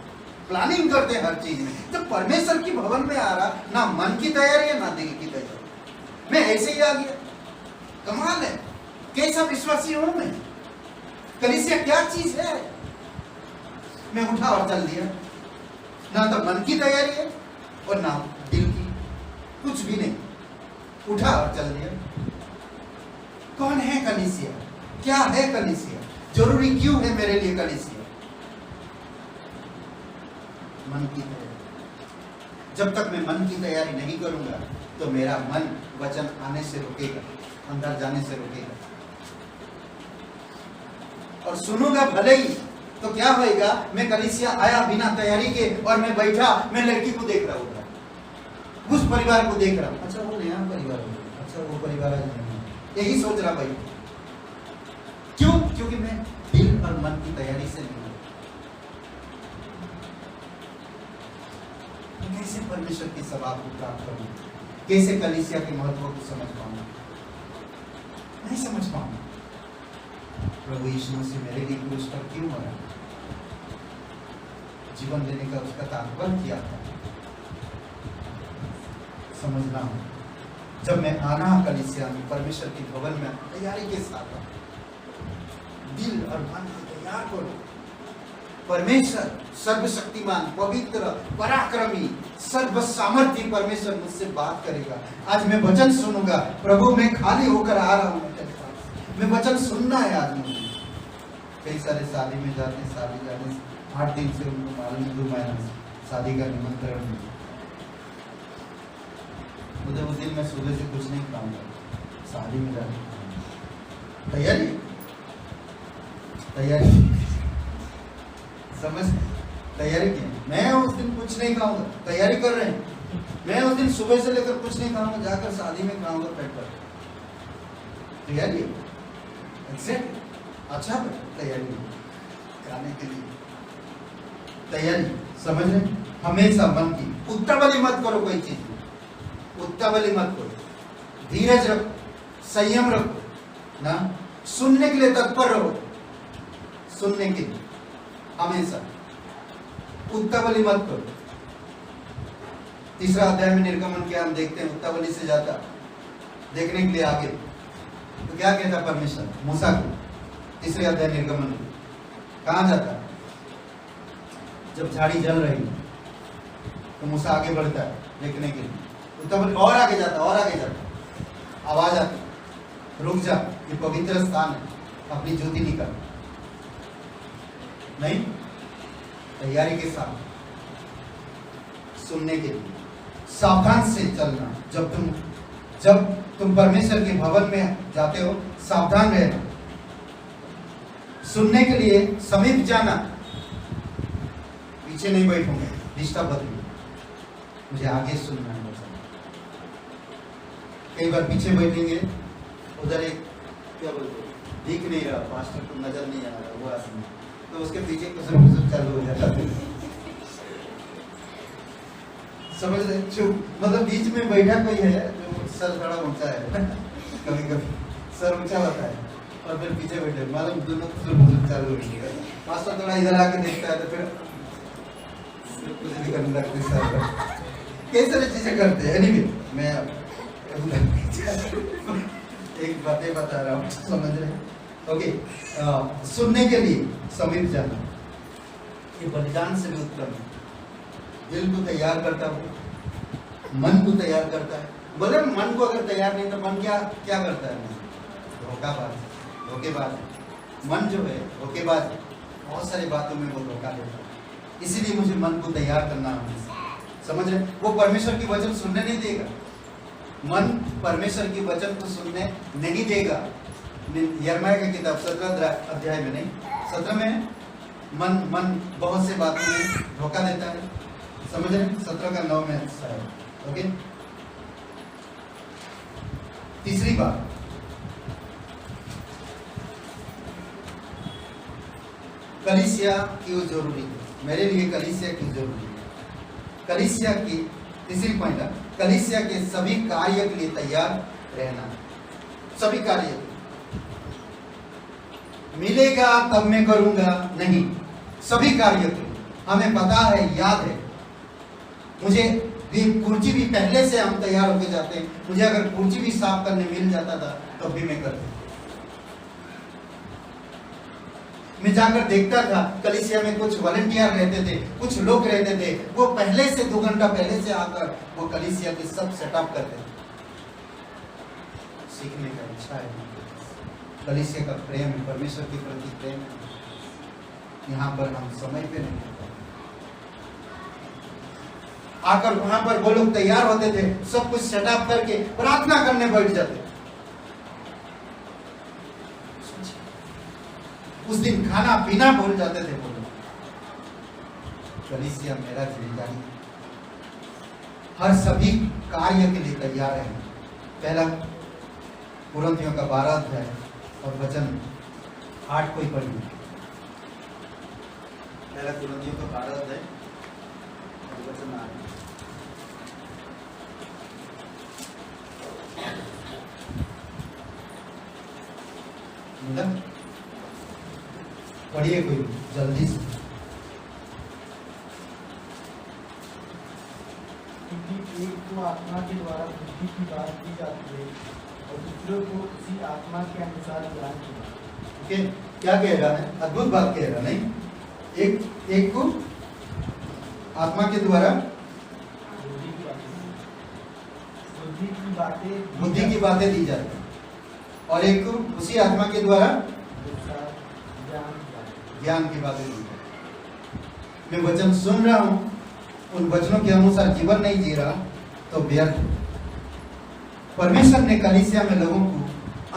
प्लानिंग करते हैं हर चीज में। तो परमेश्वर की भवन में आ रहा, ना मन की तैयारी है ना दिल की तैयारी, मैं ऐसे ही आ गया। कमाल है, कैसा विश्वासी हूं मैं। कलीसिया क्या चीज है, मैं उठा और चल दिया। ना तो मन की तैयारी है और ना दिल की, कुछ भी नहीं, उठा और चल दिया। कौन है कलीसिया, क्या है कलीसिया, जरूरी क्यों है मेरे लिए कलीसिया? मन की तैयारी। जब तक मैं मन की तैयारी नहीं करूंगा तो मेरा मन वचन आने से रुकेगा, अंदर जाने से रुकेगा। और सुनूंगा भले ही, तो क्या होएगा, मैं कलीसिया आया बिना तैयारी के और मैं बैठा, मैं लड़की को देख रहा हूँ, उस परिवार को देख रहा हूँ, अच्छा वो नया परिवार है, अच्छा वो परिवार है, यही सोच रहा भाई। क्यों? क्योंकि मैं दिल और मन की तैयारी से नहीं हूं। कैसे परमेश्वर की सभा को प्राप्त करूं, कैसे कलीसिया के महत्व को समझ पाऊंगा? नहीं समझ पाऊंगा। प्रभु यीशु मसीह मेरे लिए क्रूस पर क्यों मरा, जीवन देने का उसका तात्पर्य क्या था, समझना हो। जब मैं आना कलीसिया में, परमेश्वर के भवन में तैयारी के साथ दिल और मन को तैयार करो। परमेश्वर सर्वशक्तिमान, पवित्र, पराक्रमी, सर्व सामर्थ्य परमेश्वर मुझसे बात करेगा। आज मैं वचन सुनूंगा। प्रभु मैं खाली होकर आ रहा हूँ, मैं वचन सुनना है आज मुझे। कई सारे शादी में जाते हैं, शादी जाने 8 दिन से उनको मालूम 2 महीना शादी का निमंत्रण मिला। मुझे उस दिन मैं सुबह से कुछ नहीं खाऊंगा, शादी में जाने तैयारी समझ, तैयारी की। मैं उस दिन कुछ नहीं खाऊंगा, तैयारी कर रहे हैं। मैं उस दिन सुबह से लेकर कुछ नहीं खाऊंगा, जाकर शादी में खाऊंगा पेट पर। तैयारी एग्जैक्ट, अच्छा तैयारी खाने के लिए तैयारी, समझ रहे? हमेशा मन की उतावली मत करो, कोई चीज उतावली मत करो, धीरज रखो, संयम रखो ना, सुनने के लिए तत्पर रहो, सुनने के लिए हमेशा उतावली मत करो। 3रा अध्याय में निर्गमन क्या हम देखते हैं, उतावली से जाता देखने के लिए आगे, तो क्या कहता परमेश्वर मूसा को? 3रे अध्याय निर्गमन में कहां जाता? जब झाड़ी जल रही तो मूसा आगे बढ़ता है देखने के लिए, उतावली, और आगे जाता, और आगे जाता, आवाज आती, रुक जा, ये पवित्र स्थान है, अपनी ज्योति निकाल। नहीं, तैयारी के साथ सुनने के लिए सावधान से चलना। जब तुम परमेश्वर के भवन में जाते हो, सावधान रहना, सुनने के लिए समीप जाना, पीछे नहीं बैठूंगा, डिस्टर्ब बदलूंगा, मुझे आगे सुनना है। कई बार पीछे बैठेंगे, उधर एक क्या बोलते दिख नहीं रहा, पास्टर को नजर नहीं आ रहा, वो आदमी, तो उसके पीछे कुछ चालू हो जाता है। समझ रहे? चुप, मतलब बीच में बैठा कोई है जो सर थोड़ा ऊंचा है कभी कभी सर ऊंचा होता है और फिर पीछे बैठे, मालूम दोनों चालू हो गया। मास्टर थोड़ा इधर आके देखता है तो फिर कुछ भी करने लगते हैं सर। कई सारी चीजें करते हैं। एनीवे, मैं एक बातें बता रहा हूँ, समझ रहे? ओके, सुनने के लिए समीप जाना ये बलिदान से भी उत्तम है। दिल को तैयार करता है, मन को तैयार करता है। बोले मन को अगर तैयार नहीं तो मन क्या क्या करता है? धोखेबाज। मन जो है धोखेबाज, बहुत सारी बातों में वो धोखा देता है। इसीलिए मुझे मन को तैयार करना है, समझ रहे? वो परमेश्वर की वचन सुनने नहीं देगा। मन परमेश्वर की वचन को सुनने नहीं देगा। यिर्मयाह की किताब 17 अध्याय में नहीं 17 में मन बहुत से बातों में धोखा देता है, समझ रहे? 17 का 9 में शायद। ओके, तीसरी बात, कलीसिया क्यों जरूरी है? मेरे लिए कलीसिया क्यों जरूरी है? कलीसिया की तीसरी पॉइंट है, कलीसिया के सभी कार्य के लिए तैयार रहना। सभी कार्य मिलेगा तब मैं करूंगा नहीं, सभी कार्य के हमें पता है, याद है। मुझे कुर्सी भी पहले से हम तैयार होके जाते हैं। मुझे अगर कुर्सी भी साफ करने मिल जाता था तब भी मैं करता। मैं जाकर देखता था कलीसिया में कुछ वॉलंटियर रहते थे, कुछ लोग रहते थे, वो पहले से 2 घंटा पहले से आकर वो कलीसिया के सब सेटअप करते थे। सीखने का इच्छा है, कलीसिया का प्रेम, परमेश्वर के प्रति प्रेम। यहाँ पर हम समय पे नहीं करते। आकर वहां पर वो लोग तैयार होते थे, सब कुछ सेटअप करके प्रार्थना करने बैठ जाते। उस दिन खाना पीना भूल जाते थे वो लोग। कलीसिया मेरा जिम्मेदारी हर सभी कार्य के लिए तैयार है। पहला कुरिन्थियों का 12 अध्याय और वचन 8 को ही पढ़िए। पहला कुरिन्थियों का 12 अध्याय और वचन 8। पढ़िए कोई जल्दी से। एक को आत्मा के द्वारा बुद्धि की बात की जाती है और दूसरों को उसी आत्मा के अनुसार ज्ञान की बात। ओके, क्या कह रहा है? अद्भुत बात कह रहा नहीं? एक को आत्मा के द्वारा बुद्धि की बातें दी जाती है और एक को उसी आत्मा के द्वारा ज्ञान की बातें दी जाती। मैं वचन सुन रहा हूं, उन वचनों के अनुसार जीवन नहीं जी रहा तो व्यर्थ। परमेश्वर ने कलीसिया में लोगों को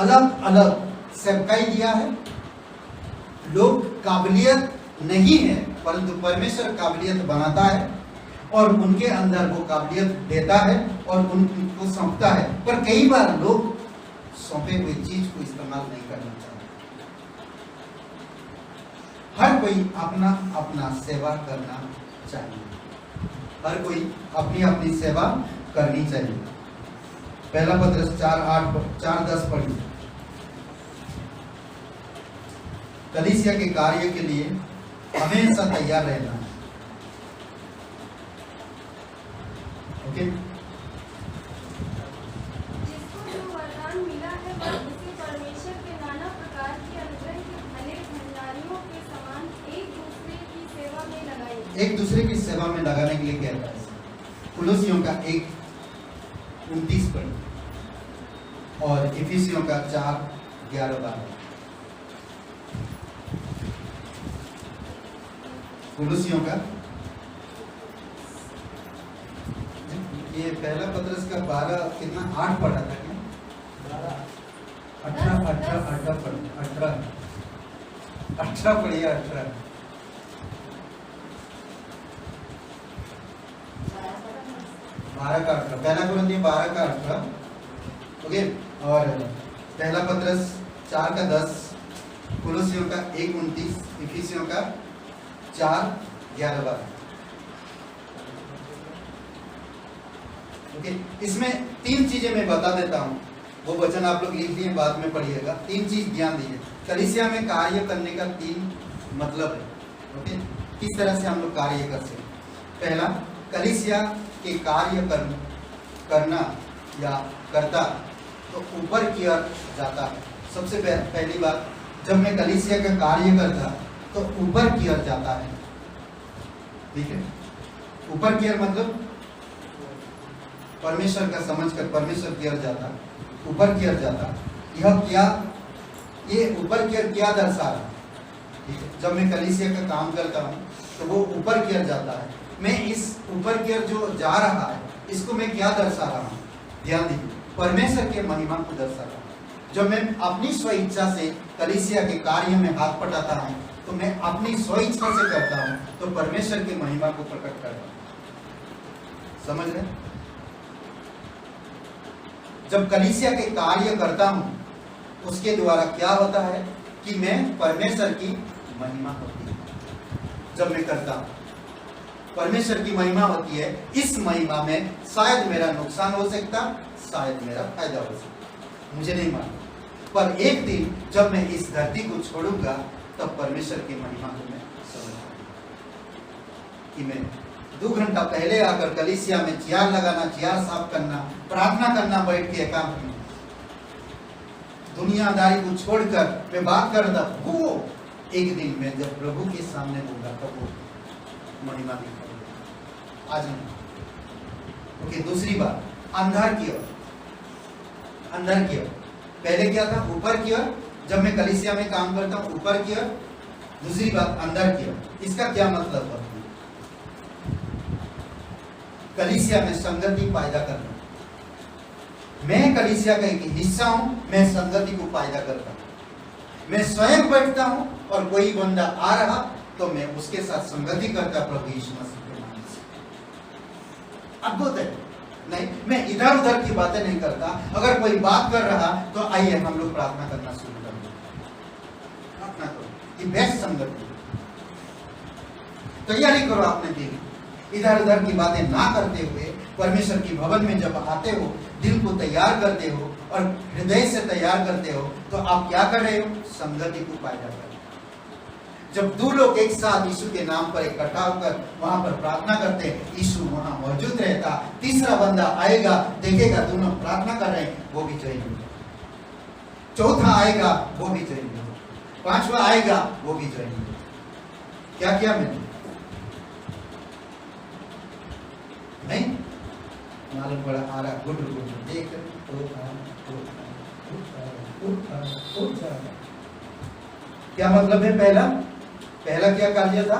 अलग अलग सेवकाई दिया है। लोग काबिलियत नहीं है, परंतु परमेश्वर काबिलियत बनाता है और उनके अंदर वो काबिलियत देता है और उनको सौंपता है। पर कई बार लोग सौंपे हुए चीज को इस्तेमाल नहीं करना चाहते। हर कोई अपना अपना सेवा करना चाहिए। हर कोई अपनी अपनी सेवा करनी चाहिए। पहला पत्रस 4:10 पढ़िए। कलीसिया के कार्य के लिए हमेशा तैयार रहना है। ओके, जिसको जो वरदान मिला है वह उसे परमेश्वर के नाना प्रकार के अनुग्रह के भले भंडारियों के समान एक दूसरे की सेवा में लगाए। एक दूसरे की सेवा में लगाने के लिए कहता है। कुलुसियों का 1:29 पढ़िए और इफिसियों का 4:11-12। कुलुसियों का ये पहला पत्रस का 12 कितना 8 पढ़ा था क्या? 18 पढ़िए। 18 12 पहला कुरिन्थियों 12:18। ओके, और पहला पत्रस 4:10, कुलुसियों का 1:29, इफिसियों का 4:11-12। ओके, इसमें 3 चीजें मैं बता देता हूँ, वो वचन आप लोग लिख दिए, बाद में पढ़िएगा। 3 चीज ध्यान दीजिए। कलीसिया में कार्य करने का 3 मतलब है। ओके, किस तरह से हम लोग कार्य कर सकते। पहला, कलीसिया के कार्य करना या करता तो ऊपर की ओर जाता है। सबसे पहली बात, जब मैं कलीसिया का कार्य करता तो ऊपर की ओर जाता है। ठीक है, ऊपर की ओर मतलब परमेश्वर का समझकर परमेश्वर की ओर जाता, ऊपर की ओर जाता। यह क्या, ये ऊपर की ओर क्या दर्शा रहा है? ठीक है, जब मैं कलीसिया का काम करता हूँ तो वो ऊपर की ओर जाता है। मैं इस ऊपर की ओर जो जा रहा है, इसको मैं क्या दर्शा रहा हूँ? ध्यान दीजिए, परमेश्वर के महिमा को दर्शा रहा हूँ। जब मैं अपनी स्व इच्छा से कलीसिया के कार्य में हाथ पटाता हूँ तो मैं अपनी स्व इच्छा से करता हूँ, तो परमेश्वर की महिमा को प्रकट करता हूँ। समझ रहे? जब कलीसिया के कार्य करता हूँ उसके द्वारा क्या होता है कि मैं परमेश्वर की महिमा होती है। जब मैं करता हूँ परमेश्वर की महिमा होती है। इस महिमा में शायद मेरा नुकसान हो सकता, शायद मेरा फायदा हो सकता, मुझे नहीं मालूम। पर एक दिन जब मैं इस धरती को छोड़ूंगा तब परमेश्वर की महिमा को मैं समझूंगा कि मैं 2 घंटा पहले आकर कलीसिया में चेयर लगाना, चेयर साफ करना, प्रार्थना करना, बैठ के एकांत में दुनियादारी को छोड़कर मैं बात कर रहा था, वो एक दिन मैं जब प्रभु के सामने होगा तब वो महिमा दिखाई आज नहीं। ओके, दूसरी बात, अंदर की ओर। अंदर की ओर पहले क्या था? ऊपर की ओर। जब मैं कलीसिया में काम करता हूँ ऊपर की ओर। दूसरी बात, अंदर की ओर। इसका क्या मतलब है? कलीसिया में संगति पैदा करना। मैं कलीसिया का एक हिस्सा हूं, मैं संगति को पैदा करता हूं। मैं स्वयं बैठता हूं और कोई बंदा आ रहा तो मैं उसके साथ संगति करता प्रभु यीशु मसीह के नाम से। अद्भुत है नहीं? मैं इधर उधर की बातें नहीं करता। अगर कोई बात कर रहा तो आइए हम लोग प्रार्थना करना शुरू कर दें। प्रार्थना करो, ये बेस्ट संगति। तैयारी करो अपने दिल, इधर उधर की बातें ना करते हुए परमेश्वर की भवन में जब आते हो, दिल को तैयार करते हो और हृदय से तैयार करते हो, तो आप क्या कर रहे हो? संगति को पैदा कर। जब 2 लोग एक साथ यीशु के नाम पर इकट्ठा होकर वहां पर प्रार्थना करते हैं, यीशु वहां मौजूद रहता। तीसरा बंदा आएगा, देखेगा दोनों प्रार्थना कर रहे हैं, वो भी जाएंगे। चौथा आएगा, वो भी जाएंगे। 5वां आएगा, वो भी जाएंगे। क्या किया मैंने? नहीं मालूम पड़ा आ रहा, गुड गुड देख क्या मतलब है? पहला क्या कार्य था?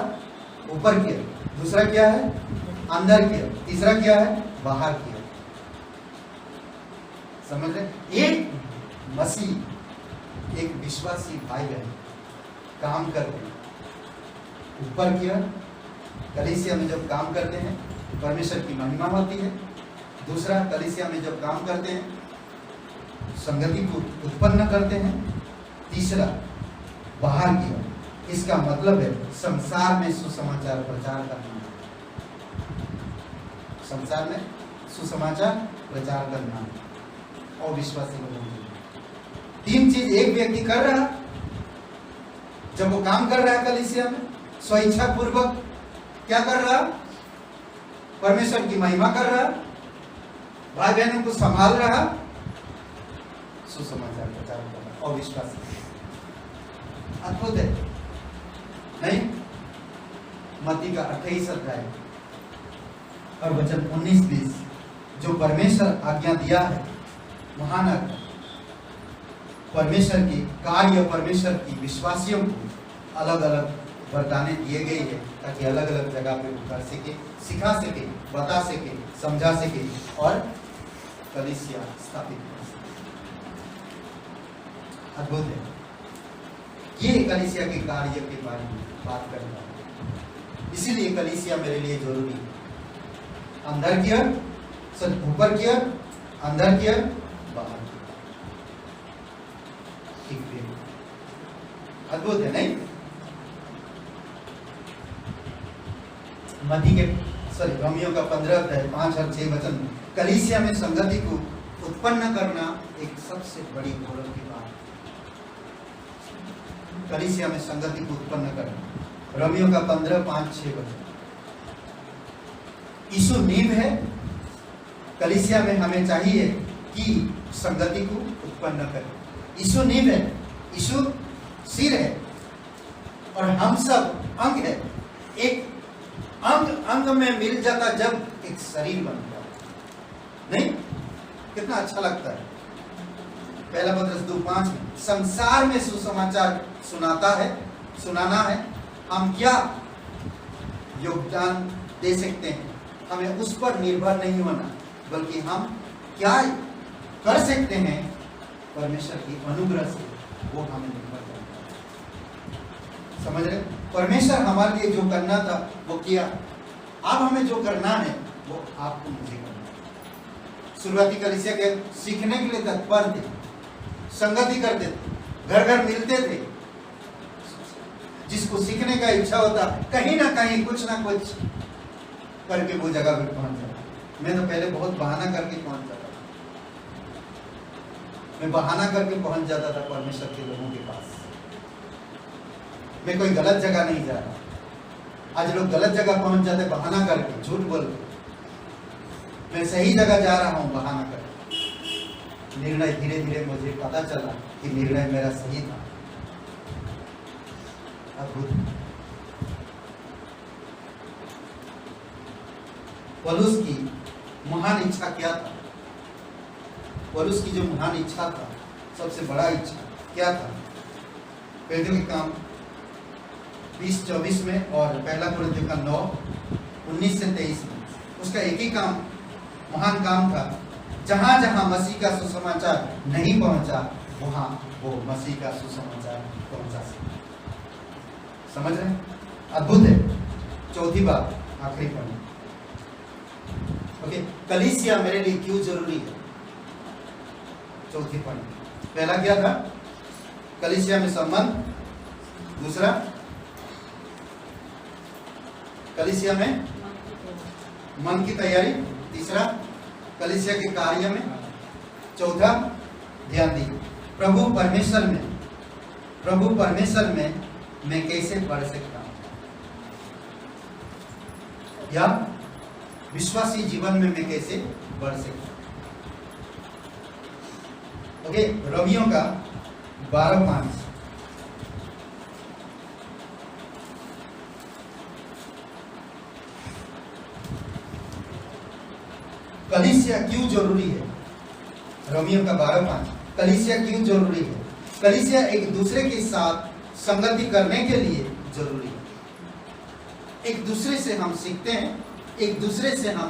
ऊपर किया। दूसरा क्या है? अंदर किया। तीसरा क्या है? बाहर किया। समझ रहे? एक मसीह, एक विश्वासी भाई बहन काम करते हैं, ऊपर किया। कलीसिया में जब काम करते हैं परमेश्वर की महिमा होती है। दूसरा, कलीसिया में जब काम करते हैं संगति को उत्पन्न करते हैं। तीसरा, बाहर की ओर। इसका मतलब है संसार में सुसमाचार प्रचार करना। संसार में सुसमाचार प्रचार करना और विश्वासी लोगों के 3 चीज एक व्यक्ति कर रहा जब वो काम कर रहा है कलीसिया में, स्वेच्छा पूर्वक क्या कर रहा? परमेश्वर की महिमा कर रहा, भाई बहनों को संभाल रहा, सुसमाचार प्रचार कर रहा और विश्वास। अद्भुत है नहीं? मत्ती का 28 अध्याय और वचन 19-20 जो परमेश्वर आज्ञा दिया है, महान आज्ञा। परमेश्वर की कार्य, परमेश्वर की विश्वासियों को अलग अलग वरदाने दिए गए हैं ताकि अलग अलग जगह पे वो कर सके, सिखा सके, बता सके, समझा सके और कलीसिया स्थापित कर सके। अद्भुत है। ये कलीसिया के कार्य के बारे में बात कर रहा है। इसीलिए कलीसिया मेरे लिए जरूरी है। अंदर की ओर, ऊपर की ओर, अंदर की ओर, बाहर की ओर। ठीक है, अद्भुत है नहीं? मत्ती के रोमियो का 15 अध्याय 5 और 6 वचन कलीसिया में संगति को उत्पन्न करना एक सबसे बड़ी गौरव की बात है। कलीसिया में संगति को उत्पन्न करना। रोमियो का 15:5-6 वचन। यीशु नींव है, कलीसिया में हमें चाहिए कि संगति को उत्पन्न करें। यीशु नींव है, यीशु सिर है और हम सब अंग है। एक अंग में मिल जाता जब एक शरीर बनता नहीं, कितना अच्छा लगता है। पहला पत्रस 2:5 में संसार में सुसमाचार सुनाना है। हम क्या योगदान दे सकते हैं, हमें उस पर निर्भर नहीं होना, बल्कि हम क्या कर सकते हैं परमेश्वर की अनुग्रह से, वो हमें निर्भर करता है। समझ रहे? परमेश्वर हमारे लिए जो करना था वो किया। अब हमें जो करना है वो आपको मुझे करना है। शुरुआती कलीसिया के सीखने के लिए तत्पर थे, संगति करते थे, घर घर मिलते थे। जिसको सीखने का इच्छा होता कहीं ना कहीं कुछ ना कुछ करके वो जगह पे पहुंच जाता। मैं तो पहले बहुत बहाना करके पहुंच जाता था। मैं बहाना करके पहुंच जाता था परमेश्वर के लोगों के पास। मैं कोई गलत जगह नहीं जा रहा। आज लोग गलत जगह पहुंच जाते बहाना करके, झूठ बोल के। मैं सही जगह जा रहा हूं बहाना करके। निर्णय धीरे धीरे मुझे पता चला कि निर्णय मेरा सही था। अद्भुत। पौलुस की महान इच्छा क्या था? पौलुस की जो महान इच्छा था, सबसे बड़ा इच्छा क्या था? पेट्रोल के काम 20-24 में और पहला कोरिन्थियों का 9:19-23 में उसका एक ही काम, महान काम था। जहां जहां मसीह का सुसमाचार नहीं पहुंचा, वहां वो मसीह का सुसमाचार पहुंचा सके। समझ रहे हैं? अद्भुत है। चौथी बात, आखिरी पॉइंट। ओके, कलीसिया मेरे लिए क्यों जरूरी है? चौथी पॉइंट। पहला क्या था? कलीसिया में संबंध। दूसरा, कलीसिया में मन की तैयारी। तीसरा, कलीसिया के कार्य में। चौथा, ध्यान दीजिए, प्रभु परमेश्वर में मैं कैसे बढ़ सकता हूं, या विश्वासी जीवन में मैं कैसे बढ़ सकता हूं। ओके, रोमियो का 12:5। कलीसिया क्यों जरूरी है? रोमियो का 12:5। कलीसिया क्यों जरूरी है? कलीसिया एक दूसरे के साथ संगति करने के लिए जरूरी है। एक दूसरे से हम सीखते हैं, एक दूसरे से हम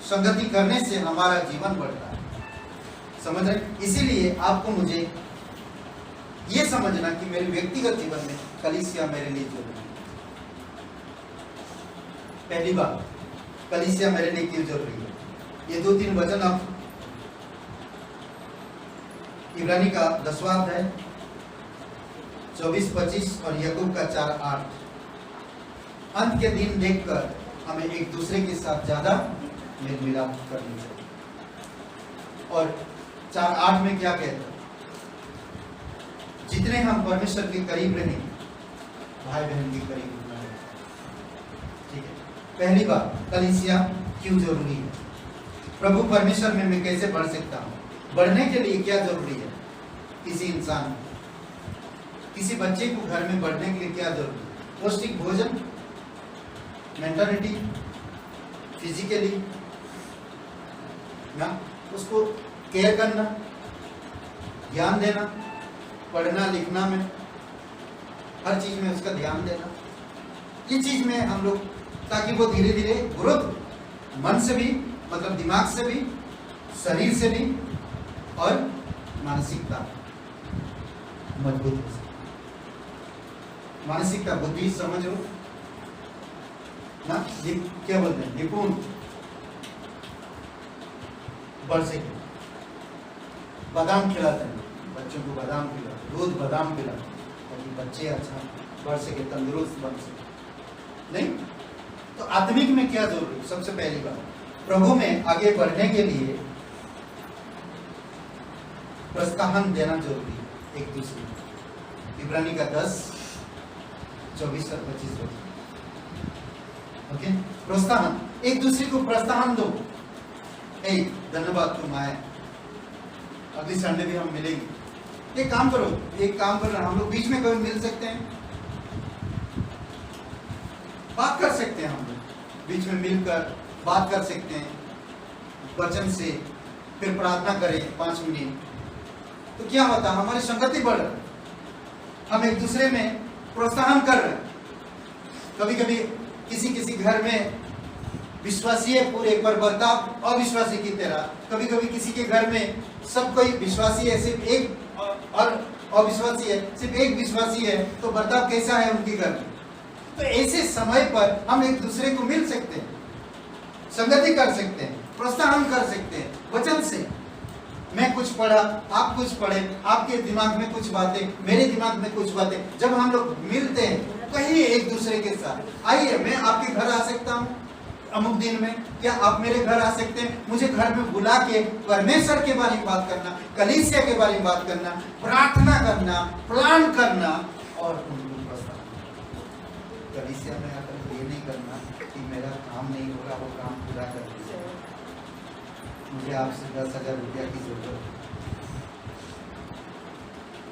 संगति करने से हमारा जीवन बढ़ता है। समझ रहे? इसीलिए आपको मुझे ये समझना कि मेरे व्यक्तिगत जीवन में कलीसिया मेरे लिए जरूरी है। पहली बात, कलीसिया मेरे लिए क्यों जरूरी है? ये 2-3 वचन आप इब्रानी का 10वां अध्याय 24-25 और याकूब का 4:8। अंत के दिन देखकर हमें एक दूसरे के साथ ज्यादा मेल मिलाप करनी चाहिए। और 4:8 में क्या कहता है? जितने हम परमेश्वर के करीब रहें, भाई बहन के करीब होना है। ठीक है। पहली बात, कलीसिया क्यों जरूरी है? प्रभु परमेश्वर में मैं कैसे बढ़ सकता हूँ? बढ़ने के लिए क्या जरूरी है? किसी इंसान, किसी बच्चे को घर में बढ़ने के लिए क्या जरूरी है? पौष्टिक भोजन, मेंटालिटी, फिजिकली ना, उसको केयर करना, ध्यान देना, पढ़ना लिखना में, हर चीज में उसका ध्यान देना। ये चीज में हम लोग, ताकि वो धीरे धीरे ग्रोथ मन से भी, मतलब दिमाग से भी, शरीर से भी और मानसिकता मजबूत हो सके। मानसिकता, बुद्धि, समझ लो ना, क्या बोलते हैं, निपुण बढ़ सके। बादाम खिलाते हैं बच्चों को, बादाम खिलाते, रोज बादाम खिलाते, ताकि बच्चे अच्छा बढ़ सके, तंदुरुस्त बन सके। नहीं तो आत्मिक में क्या जरूरी? सबसे पहली बात, प्रभु में आगे बढ़ने के लिए प्रोत्साहन देना जरूरी है एक दूसरे को। इब्रानी का 10:24 और 25 ओके, प्रोत्साहन, एक दूसरे को प्रोत्साहन दो। धन्यवाद तुम आए, अगली संडे भी हम मिलेंगे। एक काम करो, हम लोग बीच में कभी मिल सकते हैं, बात कर सकते हैं, हम लोग बीच में मिलकर बात कर सकते हैं वचन से, फिर प्रार्थना करें 5 मिनट, तो क्या होता है हमारी संगति बढ़ रही, हम एक दूसरे में प्रोत्साहन कर रहे हैं। कभी कभी किसी घर में विश्वासी है पूरे, एक बार बर्ताव अविश्वासी की तरह, कभी कभी किसी के घर में सब कोई विश्वासी है, सिर्फ एक और अविश्वासी है, सिर्फ एक विश्वासी है, तो बर्ताव कैसा है उनके घर में। तो ऐसे समय पर हम एक दूसरे को मिल सकते हैं, संगति कर सकते हैं, प्रोत्साहन कर सकते हैं वचन से। मैं कुछ पढ़ा, आप कुछ पढ़े, आपके दिमाग में कुछ बातें, मेरे दिमाग में कुछ बातें, जब हम लोग मिलते हैं कहीं एक दूसरे के साथ, आइए मैं आपके घर आ सकता हूँ अमुक दिन में, क्या आप मेरे घर आ सकते हैं? मुझे घर में बुला के परमेश्वर के बारे में बात करना, कलीसिया के बारे में बात करना, प्रार्थना करना, प्लान करना और उनको प्रस्ताव। कलीसिया में आकर ये नहीं करना कि मेरा काम नहीं हो रहा, वो काम पूरा कर दीजिए, मुझे आपसे 10,000 रुपया की जरूरत है,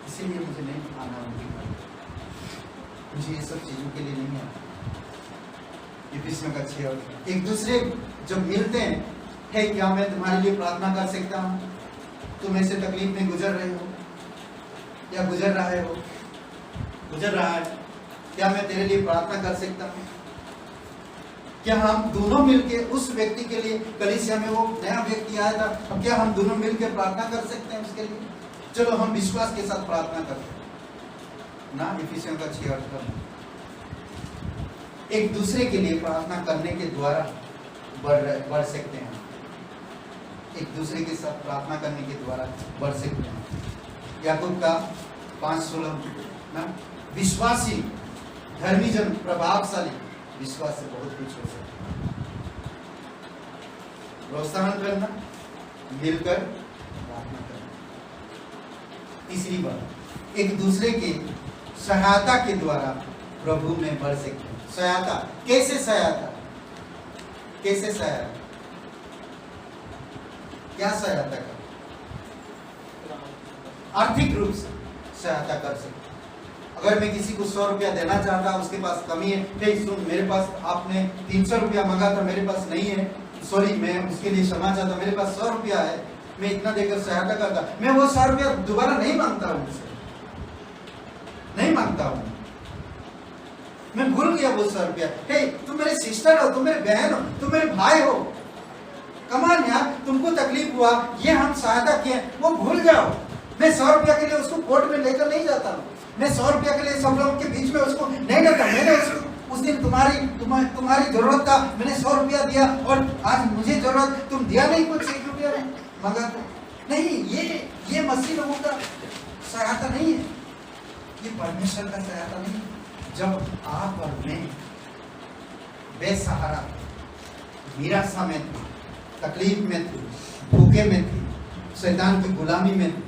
इसीलिए मुझे नहीं आना उनकी घर, मुझे ये सब चीजों के लिए नहीं आता। इफिसियों का 6 एक दूसरे जब मिलते हैं, है क्या मैं तुम्हारे लिए प्रार्थना कर सकता हूँ, तुम ऐसे तकलीफ में गुजर रहे हो या गुजर रहा है, क्या मैं तेरे लिए प्रार्थना कर सकता हूँ? क्या हम दोनों मिलके उस व्यक्ति के लिए, कलीसिया में वो नया व्यक्ति आया था, अब क्या हम दोनों मिलकर प्रार्थना कर सकते हैं उसके लिए? चलो हम विश्वास के साथ प्रार्थना करते हैं ना। इफिसियों का 6 एक दूसरे के लिए प्रार्थना करने के द्वारा बढ़ सकते हैं, एक दूसरे के साथ प्रार्थना करने के द्वारा बढ़ सकते हैं। याकूब का 5:16 ना, विश्वासी धर्मी जन प्रभावशाली, विश्वास से बहुत कुछ हो सकता है। प्रोत्साहन करना, मिलकर प्रार्थना करना। तीसरी बात, एक दूसरे की सहायता के द्वारा प्रभु में बढ़ सकते हैं। सहायता, कैसे सहायता? क्या सहायता कर? आर्थिक रूप से सहायता कर सकते। अगर मैं किसी को 100 रुपया देना चाहता, उसके पास कमी है, नहीं सुन, मेरे पास आपने 300 रुपया मांगा था, मेरे पास नहीं है, सॉरी, मैं उसके लिए क्षमा चाहता, मेरे पास 100 रुपया है, मैं इतना देकर सहायता करता, मैं वो 100 रुपया दोबारा नहीं मांगता हूँ, नहीं मांगता हूँ, मैं भूल गया वो 100 रुपया। हे, तुम मेरे सिस्टर हो, तुम मेरे बहन हो, तुम मेरे भाई हो, कमान यार, तुमको तकलीफ हुआ, ये हम सहायता किए, वो भूल जाओ। मैं 100 रुपया के लिए उसको कोर्ट में लेकर नहीं जाता हूँ, मैं 100 रुपया के लिए सब लोगों के बीच में उसको नहीं लेता। मैंने उसको उस दिन तुम्हारी जरूरत था, मैंने 100 रुपया दिया, और आज मुझे जरूरत, तुम दिया नहीं कुछ 1 रुपया मांगा तो नहीं। ये मसीह लोगों का सहायता नहीं है, ये परमेश्वर का सहायता नहीं है। जब आप और मैं बेसहारा, निराशा में थे, तकलीफ में थे, भूखे में थे, शैतान की गुलामी में थे,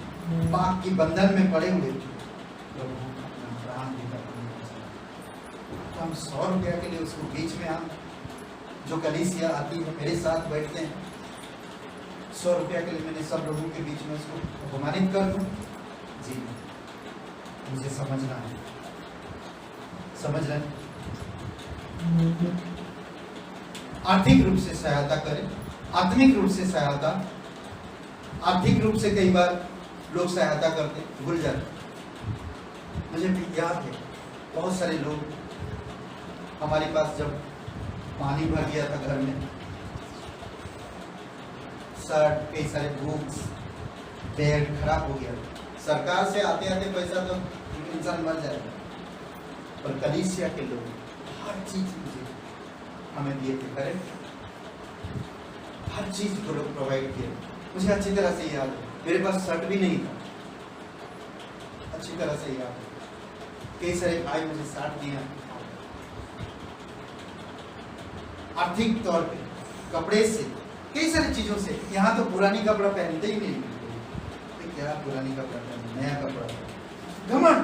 पाप की बंधन में पड़े हुए थे, तो हम 100 रुपया के लिए उसको बीच में, हम जो कलीसिया आती है मेरे साथ बैठते हैं, 100 रुपया के लिए मैंने सब लोगों के बीच में उसको अपमानित कर दूं? जी, मुझे समझना है, समझ रहे हैं? आर्थिक रूप से सहायता करें, आत्मिक रूप से सहायता। आर्थिक रूप से कई बार लोग सहायता करते, भूल जाते। मुझे भी याद है, बहुत सारे लोग हमारे पास जब पानी भर गया था घर में, शर्ट, कई सारे बुक्स, बैग खराब हो गया, सरकार से आते आते पैसा तो इंसान मर जाएगा, पर कलीसिया के लोग हर चीज मुझे हमें दिए थे, करेक्ट, हर चीज को लोग प्रोवाइड किए। मुझे अच्छी तरह से याद है, मेरे पास शर्ट भी नहीं था, अच्छी तरह से याद है, कई सारे भाई मुझे शर्ट दिया। आर्थिक तौर पे, कपड़े से, कई सारी चीजों से। यहाँ तो पुरानी कपड़ा पहनते ही नहीं, तो क्या पुरानी कपड़ा पहन, नया कपड़ा पहन, घमंड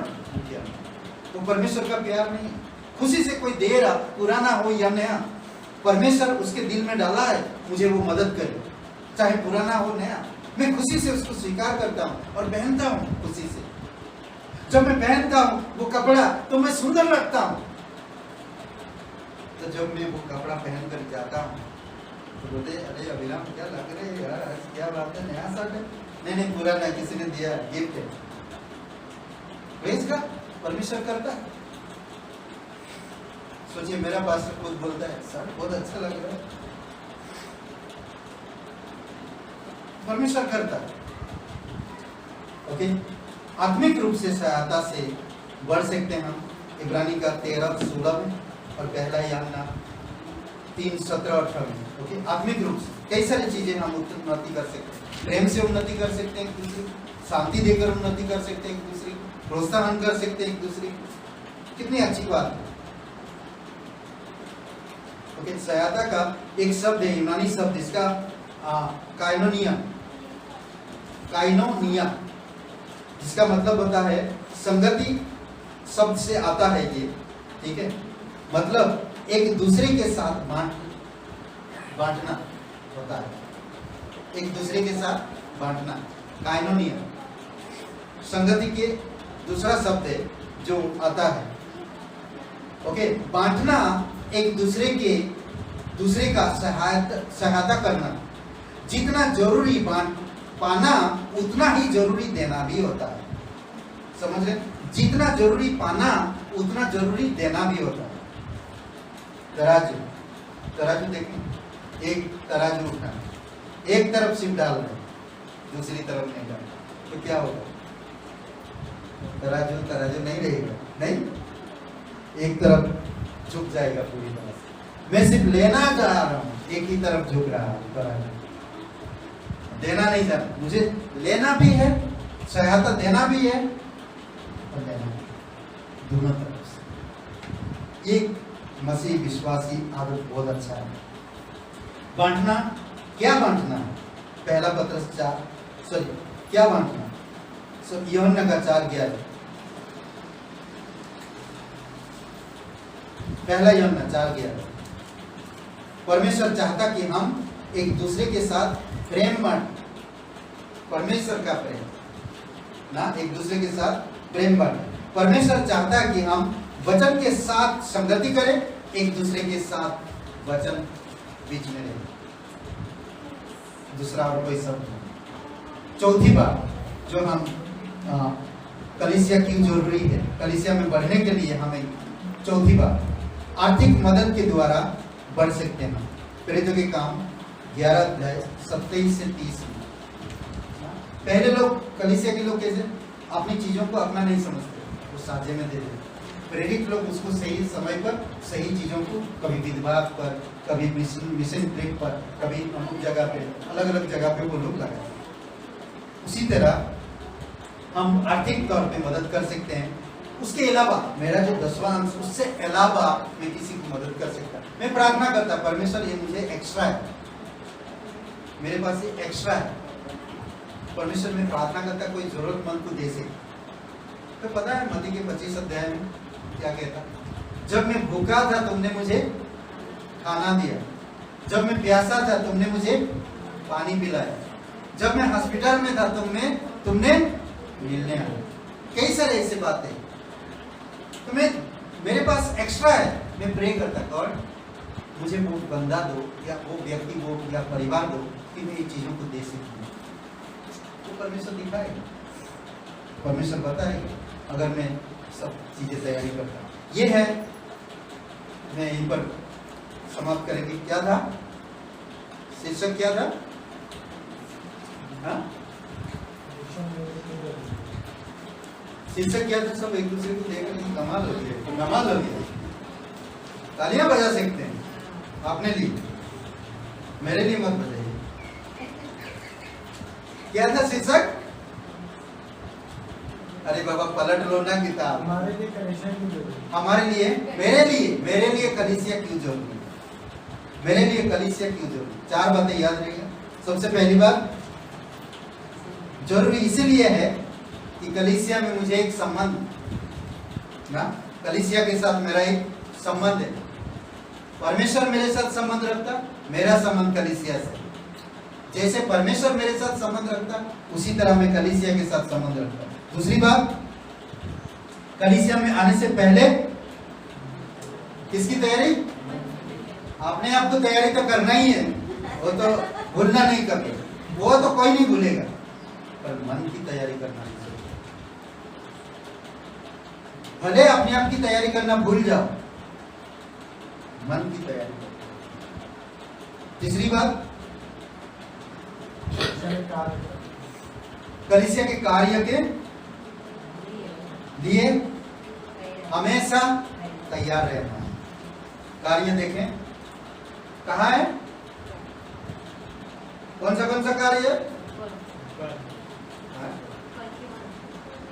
क्या? वो परमेश्वर का प्यार नहीं। खुशी से कोई दे रहा, पुराना हो या नया, परमेश्वर उसके दिल में डाला है मुझे वो मदद करे, चाहे पुराना हो नया, मैं खुशी से उसको स्वीकार करता हूँ और पहनता हूँ खुशी से। जब मैं पहनता हूँ वो कपड़ा तो मैं सुंदर लगता हूँ। तो जब मैं वो कपड़ा पहन कर जाता हूँ तो बोलते अरे अभिराम क्या लग रहे हैं यार, क्या बात है, नया शर्ट है? नहीं पुराना, किसी ने दिया, गिफ्ट है। प्रेज़ गॉड, परमेश्वर करता है। सोचिए मेरा पास्टर खुद बोलता है शर्ट बहुत अच्छा लग रहा है, परमेश्वर करता है। ओके, आत्मिक रूप से सहायता से बढ़ सकते हैं हम। इब्रानी का 13:16 में और पहला यूहन्ना 3:17-18 में। ओके, आत्मिक रूप से कई सारी चीजें हम उन्नति कर सकते हैं। प्रेम से उन्नति कर सकते हैं एक दूसरे, शांति देकर उन्नति कर सकते हैं एक दूसरे, प्रोत्साहन कर सकते हैं एक दूसरे। कितनी अच्छी बात है। ओके, सहायता का एक शब्द है, यूनानी शब्द, इसका काइनोनिया, जिसका मतलब होता है संगति शब्द से आता है ये, ठीक है। मतलब एक दूसरे के साथ बांटना होता है, एक दूसरे के साथ बांटना, काइनोनिया। संगति के दूसरा शब्द है जो आता है। ओके, बांटना एक दूसरे का सहायता करना। जितना जरूरी पाना उतना ही जरूरी देना भी होता है, समझ रहे? जितना जरूरी पाना उतना जरूरी देना भी होता है। तराजू देखें, एक तराजू उठा, एक तरफ सिर्फ डाल रहे, दूसरी तरफ नहीं डाल, तो क्या होगा? तराजू नहीं रहेगा, नहीं, एक तरफ झुक जाएगा पूरी तरह से। मैं सिर्फ लेना चाह रहा हूँ, एक ही तरफ झुक रहा है तराजू, देना नहीं चाहता। मुझे लेना भी है, सहायता देना भी है और लेना भी, दोनों तरफ से। एक मसीह विश्वासी आदत बहुत अच्छा है। बांटना, क्या बांटना है? पहला पत्रस 4, क्या बांटना? यूहन्ना का 4:11, पहला यूहन्ना 4:11। परमेश्वर चाहता कि हम एक दूसरे के साथ प्रेम बांट, परमेश्वर का प्रेम ना, एक दूसरे के साथ प्रेम बांट। परमेश्वर चाहता है कि हम वचन के साथ संगति करें, एक दूसरे के साथ वचन बीच में रहे, दूसरा और कोई शब्द नहीं। चौथी बात जो हम कलीसिया क्यों जरूरी है, कलीसिया में बढ़ने के लिए हमें, चौथी बात, आर्थिक मदद के द्वारा बढ़ सकते हैं। प्रेरितों के काम 11:27-30 में। पहले लोग, कलीसिया के लोग कैसे अपनी चीजों को अपना नहीं समझते, वो साझे में दे देते। प्रेरित लोग उसको सही समय पर सही चीजों को, कभी विधवा पर, कभी मिशन ट्रिप पर, कभी अमुक जगह पे, अलग अलग जगह पे वो लोग लगाए। उसी तरह हम आर्थिक तौर पे मदद कर सकते हैं। उसके अलावा मेरा जो 10वां अंश, उससे अलावा मैं किसी को मदद कर सकता। मैं प्रार्थना करता, परमेश्वर ये मुझे एक्स्ट्रा है, मेरे पास ये एक्स्ट्रा है। परमेश्वर में प्रार्थना करता कोई जरूरतमंद को दे सके। तो पता है मत्ती के 25 अध्याय में क्या कहता? जब मैं भूखा था तुमने मुझे खाना दिया, जब मैं प्यासा था तुमने मुझे पानी पिलाया, जब मैं हॉस्पिटल में था तुमने मिलने आया। कई सारे ऐसे बातें, तो मेरे पास एक्स्ट्रा है। मैं प्रे करता, गॉड मुझे वो बंदा दो, या वो व्यक्ति दो, या परिवार दो कि मैं ये चीजों को दे सकूं। तो परमेश्वर दिखाएगा, परमेश्वर बताएगा अगर मैं सब चीजें तैयारी करता। ये है, मैं यहीं पर समाप्त करेंगे। क्या था शीर्षक, क्या था? शीर्षक क्या था? सब एक दूसरे को देखकर कमाल हो गया, कमाल हो गया। तालियां बजा सकते हैं अपने लिए, मेरे लिए मत बजाइए। क्या था शीर्षक? अरे बाबा पलट लो ना किताब। हमारे लिए कलीसिया क्यों जरूरी? हमारे लिए, मेरे लिए कलीसिया क्यों जरूरी? मेरे लिए कलीसिया क्यों जरूरी? 4 बातें याद रखिएगा। सबसे पहली बात जरूरी इसीलिए है कि कलीसिया में मुझे एक संबंध ना, कलीसिया के साथ मेरा एक संबंध है। परमेश्वर मेरे साथ संबंध रखता, मेरा संबंध कलीसिया से। जैसे परमेश्वर मेरे साथ संबंध रखता, उसी तरह मैं कलीसिया के साथ संबंध रखता। दूसरी बात, कलीसिया में आने से पहले किसकी तैयारी? अपने आप को तैयारी तो करना ही है, वो तो भूलना नहीं कभी, वो तो कोई नहीं भूलेगा, पर मन की तैयारी करना नहीं चाहिए। भले अपने आप की तैयारी करना भूल जाओ, मन की तैयारी करो। तीसरी बात, कलीसिया के कार्य के लिए हमेशा तैयार रहना है। कार्य देखें कहाँ है, कौन सा कार्य है?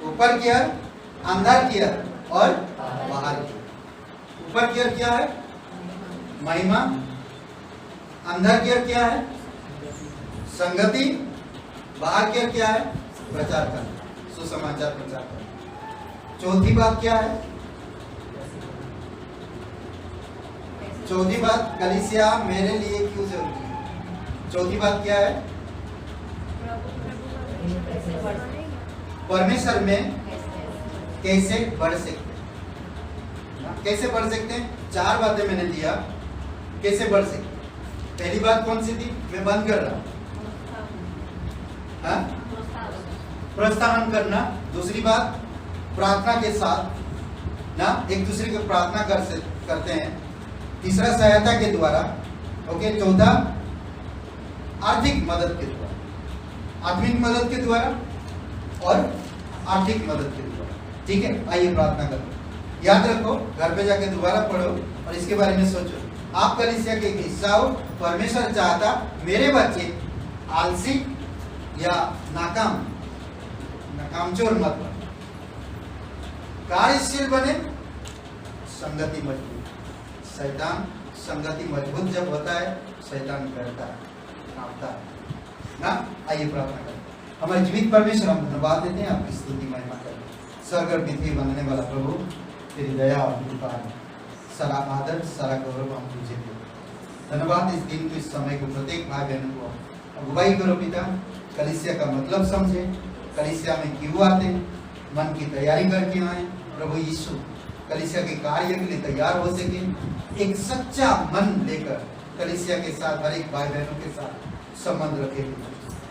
ऊपर की ओर, अंदर की ओर और बाहर की ओर। ऊपर की ओर क्या है? महिमा। अंदर की ओर क्या है? संगति। बाहर की ओर क्या है? प्रचार करना, सुसमाचार प्रचार करना। चौथी बात क्या है? चौथी बात, कलीसिया मेरे लिए क्यों जरूरी है? चौथी बात क्या है? परमेश्वर में कैसे बढ़ सकते हैं? कैसे बढ़ सकते हैं? चार बातें मैंने दिया, कैसे बढ़ सकते हैं। पहली बात कौन सी थी? मैं बंद कर रहा हूं, प्रोत्साहन करना। दूसरी बात, प्रार्थना के साथ ना एक दूसरे को प्रार्थना करते हैं। तीसरा, सहायता के द्वारा। ओके। चौथा, आर्थिक मदद के द्वारा, आत्मिक मदद के द्वारा और आर्थिक मदद के द्वारा। ठीक है, आइए प्रार्थना करो। याद रखो, घर पे जाके दोबारा पढ़ो और इसके बारे में सोचो। आप कलीसिया के एक हिस्सा हो। परमेश्वर चाहता मेरे बच्चे आलसी या नाकामचोर मत बने, कार्यशील बने, संगति मजबूत। शैतान संगति मजबूत जब होता है, शैतान करता है, कांपता है ना। आइए प्रार्थना करें। हमारे जीवित परमेश्वर, हम धन्यवाद देते हैं, आपकी स्तुति महिमा करते हैं। स्वर्ग और पृथ्वी बनाने वाला प्रभु, तेरी दया और कृपा है, सारा आदर सारा गौरव हम तुझे देते। धन्यवाद इस दिन को, इस समय को, प्रत्येक भाई बहनों को अगुवाई करो पिता। कलीसिया का मतलब समझे, कलीसिया में क्यों आते, मन की तैयारी करके आए प्रभु यीशु। कलीसिया के कार्य के लिए तैयार हो सके, एक सच्चा मन लेकर कलीसिया के साथ, हर एक भाई बहनों के साथ संबंध रखे,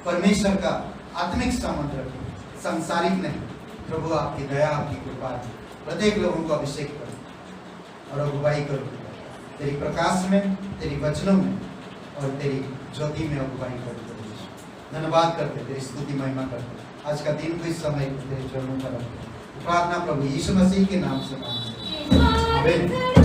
परमेश्वर का आत्मिक संबंध रखे, सांसारिक नहीं। प्रभु आपकी दया, आपकी कृपा, प्रत्येक लोगों को अभिषेक करो और अगुवाई करो तेरी प्रकाश में, तेरी वचनों में और तेरी ज्योति में अगुवाई करो। धन्यवाद करते, तेरी स्तुति महिमा करते। आज का दिन को, इस समय को तेरे चरणों पर रखते। प्रार्थना प्रभु यीशु मसीह के नाम से मांगते हैं, आमीन।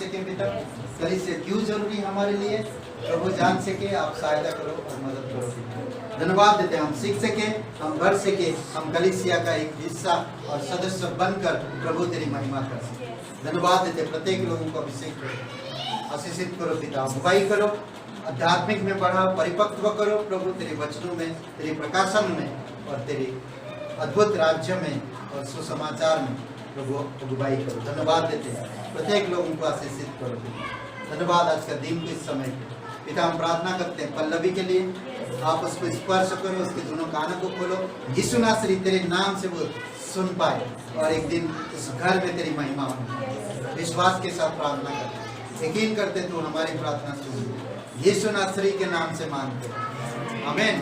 सके पिता, कलीसिया क्यों जरूरी है हमारे लिए, प्रभु जान सके, आप सहायता करो और मदद करो पिता। धन्यवाद देते हैं, हम सीख सके, हम बढ़ सके, हम कलीसिया का एक हिस्सा और सदस्य बनकर प्रभु तेरी महिमा कर सके। धन्यवाद देते, प्रत्येक लोगों को अभिषेक करो, आशीषित करो पिता, अगुवाई करो, आध्यात्मिक में बढ़ाओ, परिपक्व करो प्रभु तेरे वचनों में, तेरे प्रकाशन में और तेरे अद्भुत राज्य में और सुसमाचार में प्रभु अगुवाई करो। धन्यवाद देते हैं, प्रत्येक लोगों को आशीषित करो पिता। धन्यवाद आज का दिन के इस समय पे पिता, हम प्रार्थना करते हैं पल्लवी के लिए, आप उसको स्पर्श करो, उसके दोनों कानों को खोलो, यीशु नासरी तेरे नाम से वो सुन पाए और एक दिन इस घर में तेरी महिमा हो। विश्वास के साथ प्रार्थना करते, यकीन करते तो हमारी प्रार्थना सुन, यीशु नासरी के नाम से मांगते, आमीन।